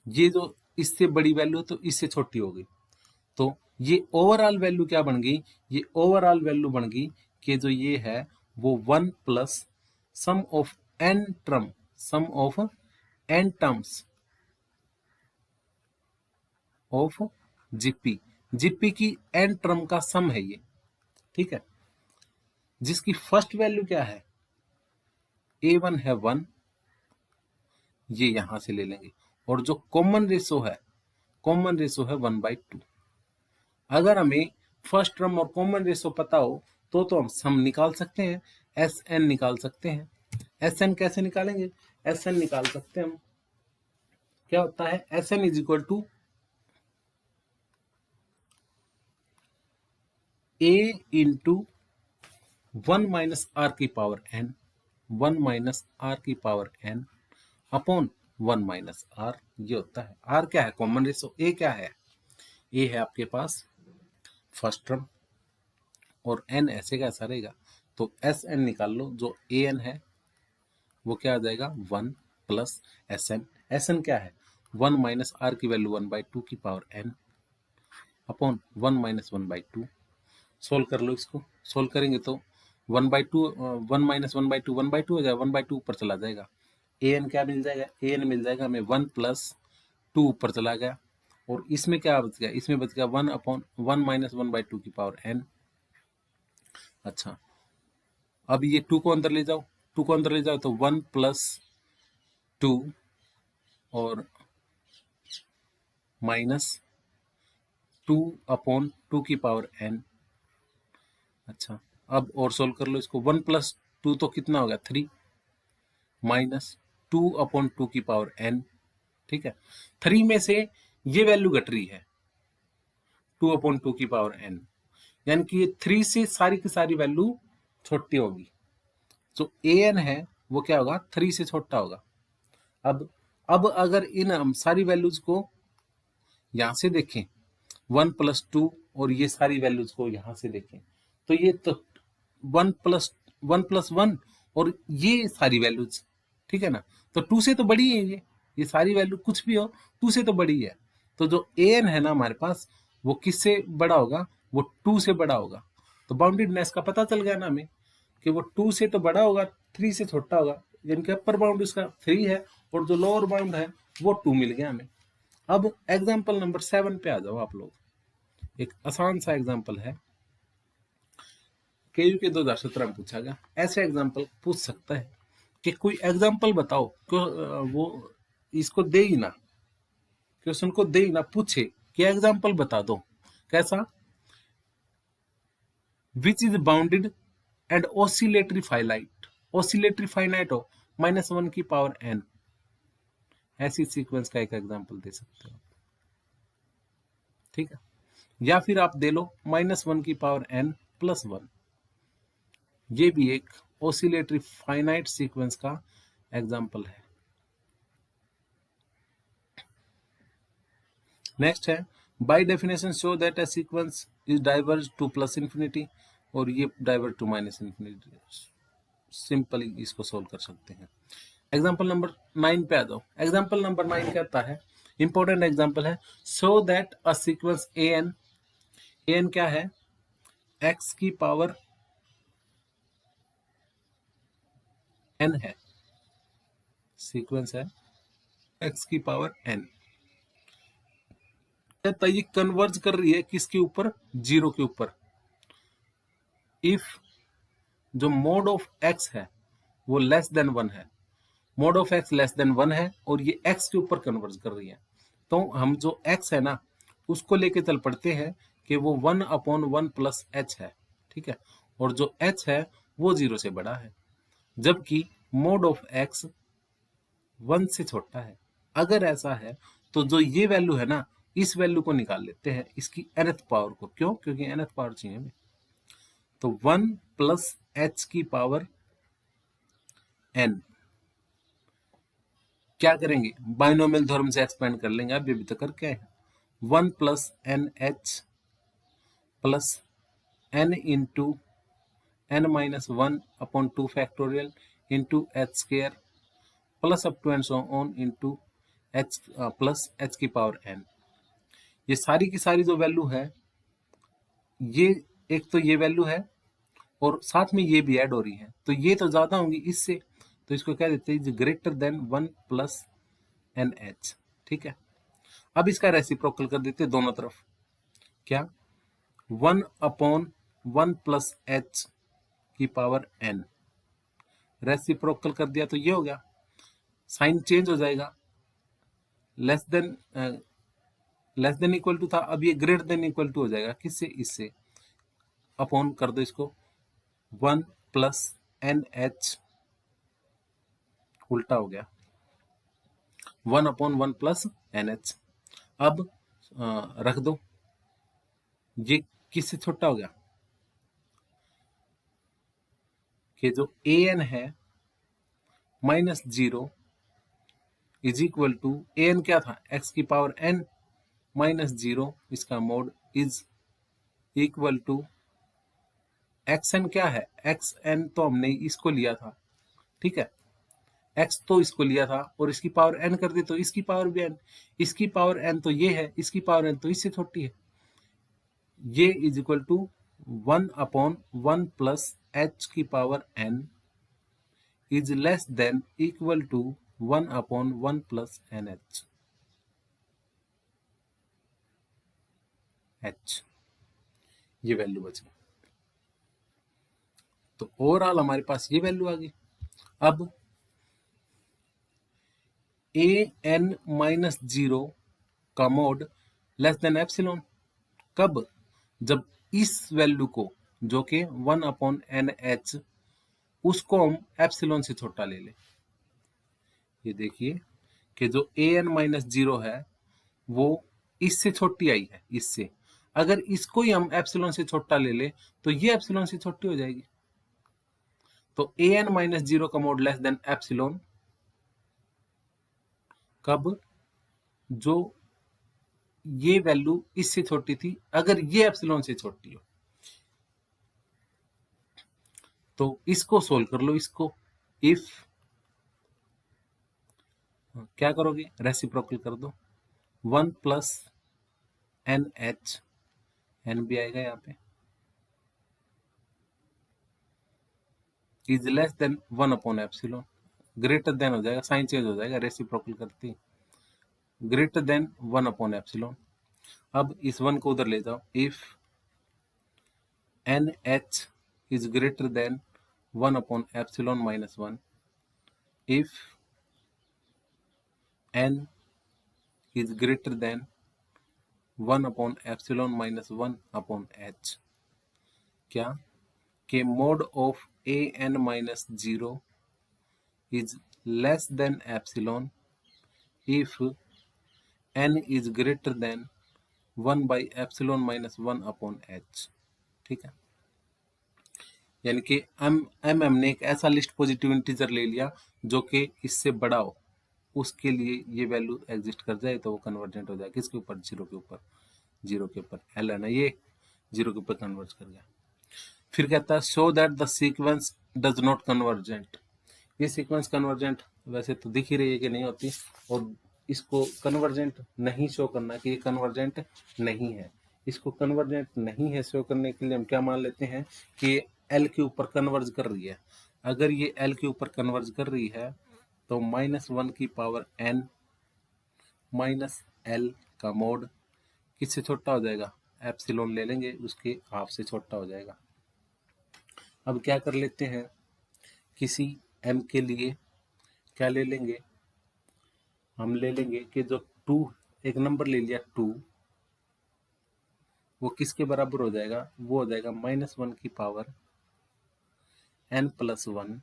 ये जो इससे बड़ी वैल्यू तो इससे छोटी हो गई। तो ये ओवरऑल वैल्यू क्या बन गई, ये ओवरऑल वैल्यू बन गई कि जो ये है वो 1 plus sum of n term, sum of n terms of GP, GP की n टर्म का सम है ये, ठीक है। जिसकी फर्स्ट वैल्यू क्या है, a1 है 1, ये यहां से ले लेंगे, और जो कॉमन रेशो है, कॉमन रेशो है 1/2। अगर हमें फर्स्ट टर्म और कॉमन रेशो पता हो तो हम सम निकाल सकते हैं, एस एन निकाल सकते हैं। एस एन कैसे निकालेंगे, एस एन निकाल सकते हैं हम क्या होता है, S N is equal to A into 1 - r की पावर n, 1 - r की पावर n अपॉन 1 - r। ये होता है, r क्या है, कॉमन रेशो, a क्या है, a है आपके पास फर्स्ट टर्म और n ऐसे का ऐसा रहेगा, तो एस एन निकाल लो, जो ए एन है वो क्या आ जाएगा 1 plus S N. S N क्या है, 1 - r की वैल्यू 1/2 की पावर n अपॉन 1 - 1/2। सोल्व कर लो इसको, सोल्व करेंगे तो 1/2, 1 - 1/2 1/2 हो जाएगा, 1/2 ऊपर चला जाएगा, ए एन क्या मिल जाएगा, ए एन मिल जाएगा हमें 1 + 2 ऊपर चला गया, और इसमें क्या बच गया, इसमें बच गया 1/1 - 1/2 की पावर n। अच्छा, अब ये 2 को अंदर ले जाओ, 2 को अंदर ले जाओ तो 1 + 2 और -2/2 की पावर n। अच्छा, अब और सोल्व कर लो इसको, 1 + 2 तो कितना हो गया 3 -2/2 की पावर n। ठीक है, 3 में से ये वैल्यू घट रही है 2/2 की पावर n, यानी कि ये 3 से सारी की सारी वैल्यू छोटी होगी, जो ए एन है वो क्या होगा 3 से छोटा होगा। अब अगर इन हम सारी वैल्यूज को यहां से देखें, 1 + 2 और ये सारी वैल्यूज को यहां से देखें, तो ये तो 1 + 1 और ये सारी वैल्यूज, ठीक है ना, तो 2 से तो बड़ी है ये सारी वैल्यू कुछ भी हो 2 से तो बड़ी है, तो जो ए एन है ना हमारे पास वो किससे बड़ा होगा, वो 2 से बड़ा होगा। तो बाउंडेडनेस का पता चल गया ना हमें कि वो 2 से तो बड़ा होगा 3 से छोटा होगा, यानी कि अपर बाउंड उसका 3 है और जो लोअर बाउंड है वो 2 मिल गया हमें। अब एग्जाम्पल नंबर 7 पे आ जाओ आप लोग, एक आसान सा एग्जाम्पल है, केयू के 2017 में पूछा गया, ऐसे एग्जाम्पल पूछ सकता है कि कोई एग्जाम्पल बताओ, क्यों वो इसको दे ही ना, क्वेश्चन को दे ही ना, पूछे कि एग्जाम्पल बता दो, कैसा, which is bounded and oscillatory finite, oscillatory finite हो -1 की पावर n, ऐसी सीक्वेंस का एक एग्जाम्पल दे सकते हो, ठीक है, या फिर आप दे लो -1 की पावर n + 1, ये भी एक ऑसिलेटरी फाइनाइट सीक्वेंस का एग्जाम्पल है। नेक्स्ट है, by definition show that a sequence is diverge to +∞, और ये डाइवर्ज टू -∞, सिंपली इसको सोल्व कर सकते हैं। एग्जाम्पल नंबर 9 पे आ जाओ, एग्जाम्पल नंबर 9 कहता है, इंपॉर्टेंट एग्जाम्पल है, so that a sequence A N क्या है, x की पावर n है, सीक्वेंस है x की पावर n, कहता है ये कन्वर्ज कर रही है किसके ऊपर, 0 के ऊपर, इफ जो मोड ऑफ x है वो <<1 है, मोड ऑफ x <<1 है और ये x के ऊपर कन्वर्ज कर रही है, तो हम जो x है ना उसको लेके चल पड़ते हैं कि वो 1/1 + h है, ठीक है, और जो h है वो 0 से बड़ा है, जबकि मोड ऑफ x 1 से छोटा है। अगर ऐसा है तो जो ये वैल्यू है ना, इस वैल्यू को निकाल लेते हैं, इसकी nth पावर को, क्यों, क्योंकि nth पावर चाहिए हमें, तो 1 + h की पावर n, क्या करेंगे, बाइनोमियल थ्योरम से एक्सपेंड कर लेंगे, आप अभी तक करके आए हैं, 1 + nh plus n into n-1/2 factorial into h² plus up to and so on into h plus h की पावर n। ये सारी की सारी जो वैल्यू है, ये एक तो ये वैल्यू है और साथ में ये भी ऐड हो रही है, तो ये तो ज्यादा होंगी इससे, तो इसको कह देते हैं ग्रेटर देन 1 + nh, ठीक है। अब इसका रेसिप्रोकल कर देते हैं दोनों तरफ, क्या, 1/1 + h की पावर n, रेसिप्रोकल कर दिया तो ये हो गया, साइन चेंज हो जाएगा, लेस देन इक्वल टू था, अब ये ग्रेटर देन इक्वल टू हो जाएगा, किससे, इससे, अपॉन कर दो इसको, 1 + nh, उल्टा हो गया, 1/1 प्लस NH। अब रख दो, ये किससे छोटा हो गया कि जो AN है -0 इज इक्वल टू AN क्या था, x की पावर n -0 इसका mod is equal to xn क्या है, xn तो हमने इसको लिया था, ठीक है, x तो इसको लिया था और इसकी पावर n कर दी तो इसकी पावर भी n, इसकी पावर n तो ये है, इसकी पावर n तो इससे छोटी है, ये is equal to 1/1 plus h की power n is less than equal to 1/1 plus NH। h ये वैल्यू बची, तो ओवरऑल हमारे पास ये वैल्यू आ गई। अब AN-0 का मोड लेस देन एप्सिलॉन, कब, जब इस वैल्यू को जो कि 1/NH उसको हम एप्सिलॉन से छोटा ले लें। ये देखिए कि जो AN-0 है वो इससे छोटी आई है, इससे, अगर इसको ही हम एप्सिलॉन से छोटा ले ले तो ये एप्सिलॉन से छोटी हो जाएगी। तो AN-0 का मोड लेस देन एप्सिलॉन कब, जो ये वैल्यू इससे छोटी थी, अगर ये एप्सिलॉन से छोटी हो। तो इसको सोल्व कर लो, इसको इफ क्या करोगे, रेसिप्रोकल कर दो, 1 प्लस NH, n भी आएगा यहाँ पे, इज लेस देन 1/एप्सिलॉन, ग्रेटर देन हो जाएगा, साइन चेंज हो जाएगा, रेसिप्रोकल करती, ग्रेटर देन 1/एप्सिलॉन। अब इस 1 को उधर ले जाओ, if NH is greater than 1/epsilon minus 1, if N is greater than 1/epsilon minus 1/h, क्या कि mod of AN minus 0 is less than epsilon if N is greater than 1/epsilon minus 1/h, ठीक है। यानी कि हमने एक ऐसा least positive integer ले लिया जो कि इससे बड़ा हो, उसके लिए ये वैल्यू एग्जिस्ट कर जाए तो वो कन्वर्जेंट हो जाए, किसके ऊपर, जीरो के ऊपर, जीरो के ऊपर एल है ना, ये जीरो के ऊपर कन्वर्ज कर गया। फिर कहता है show that the sequence does not convergent, ये सीक्वेंस कन्वर्जेंट वैसे तो दिख ही रही है कि नहीं होती, और इसको कन्वर्जेंट नहीं शो करना कि ये कन्वर्जेंट नहीं है, इसको कन्वर्जेंट नहीं है शो करने के लिए हम क्या मान लेते हैं कि एल के ऊपर कन्वर्ज कर रही है। अगर ये एल के ऊपर कन्वर्ज कर रही है तो -1 की पावर n माइनस एल का मोड किससे छोटा हो जाएगा, एप्सिलॉन ले लेंगे, उसके हाफ से छोटा हो जाएगा। अब क्या कर लेते हैं, किसी m के लिए क्या ले लेंगे, हम ले लेंगे कि जो 2, एक नंबर ले लिया 2, वो किसके बराबर हो जाएगा, वो हो जाएगा -1 की पावर n+1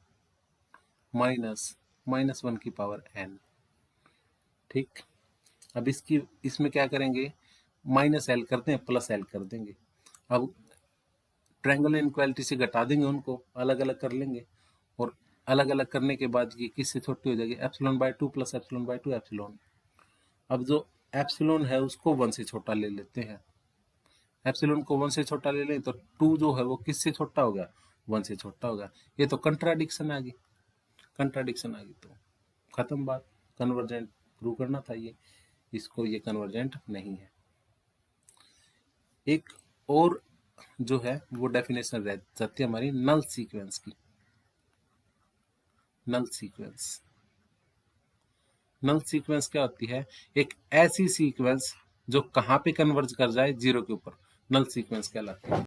माइनस -1 की पावर n, ठीक। अब इसमें क्या करेंगे, -l करते हैं, +l कर देंगे। अब ट्रायंगल इनक्वालिटी से घटा देंगे, उनको अलग अलग कर लेंगे, और अलग अलग करने के बाद ये किससे छोटी हो जाएगी, ε/2 + ε/2 एप्सिलॉन। अब जो एप्सिलॉन है उसको 1 से छोटा ले लेते हैं, एप्सिलॉन को 1 से छोटा ले लें तो 2 जो है वो किससे छोटा हो गया, 1 से छोटा होगा। ये तो कंट्राडिक्शन आ गई, कंट्राडिक्शन आ गई तो खत्म बात, कन्वर्जेंट प्रूव करना था ये, इसको ये कन्वर्जेंट नहीं है। एक और जो है वो डेफिनेशन रह जाती है हमारी नल सीक्वेंस की। नल सीक्वेंस, नल सीक्वेंस क्या होती है, एक ऐसी सीक्वेंस जो कहाँ पे कन्वर्ज कर जाए, जीरो के ऊपर, नल सीक्वेंस कहलाती है।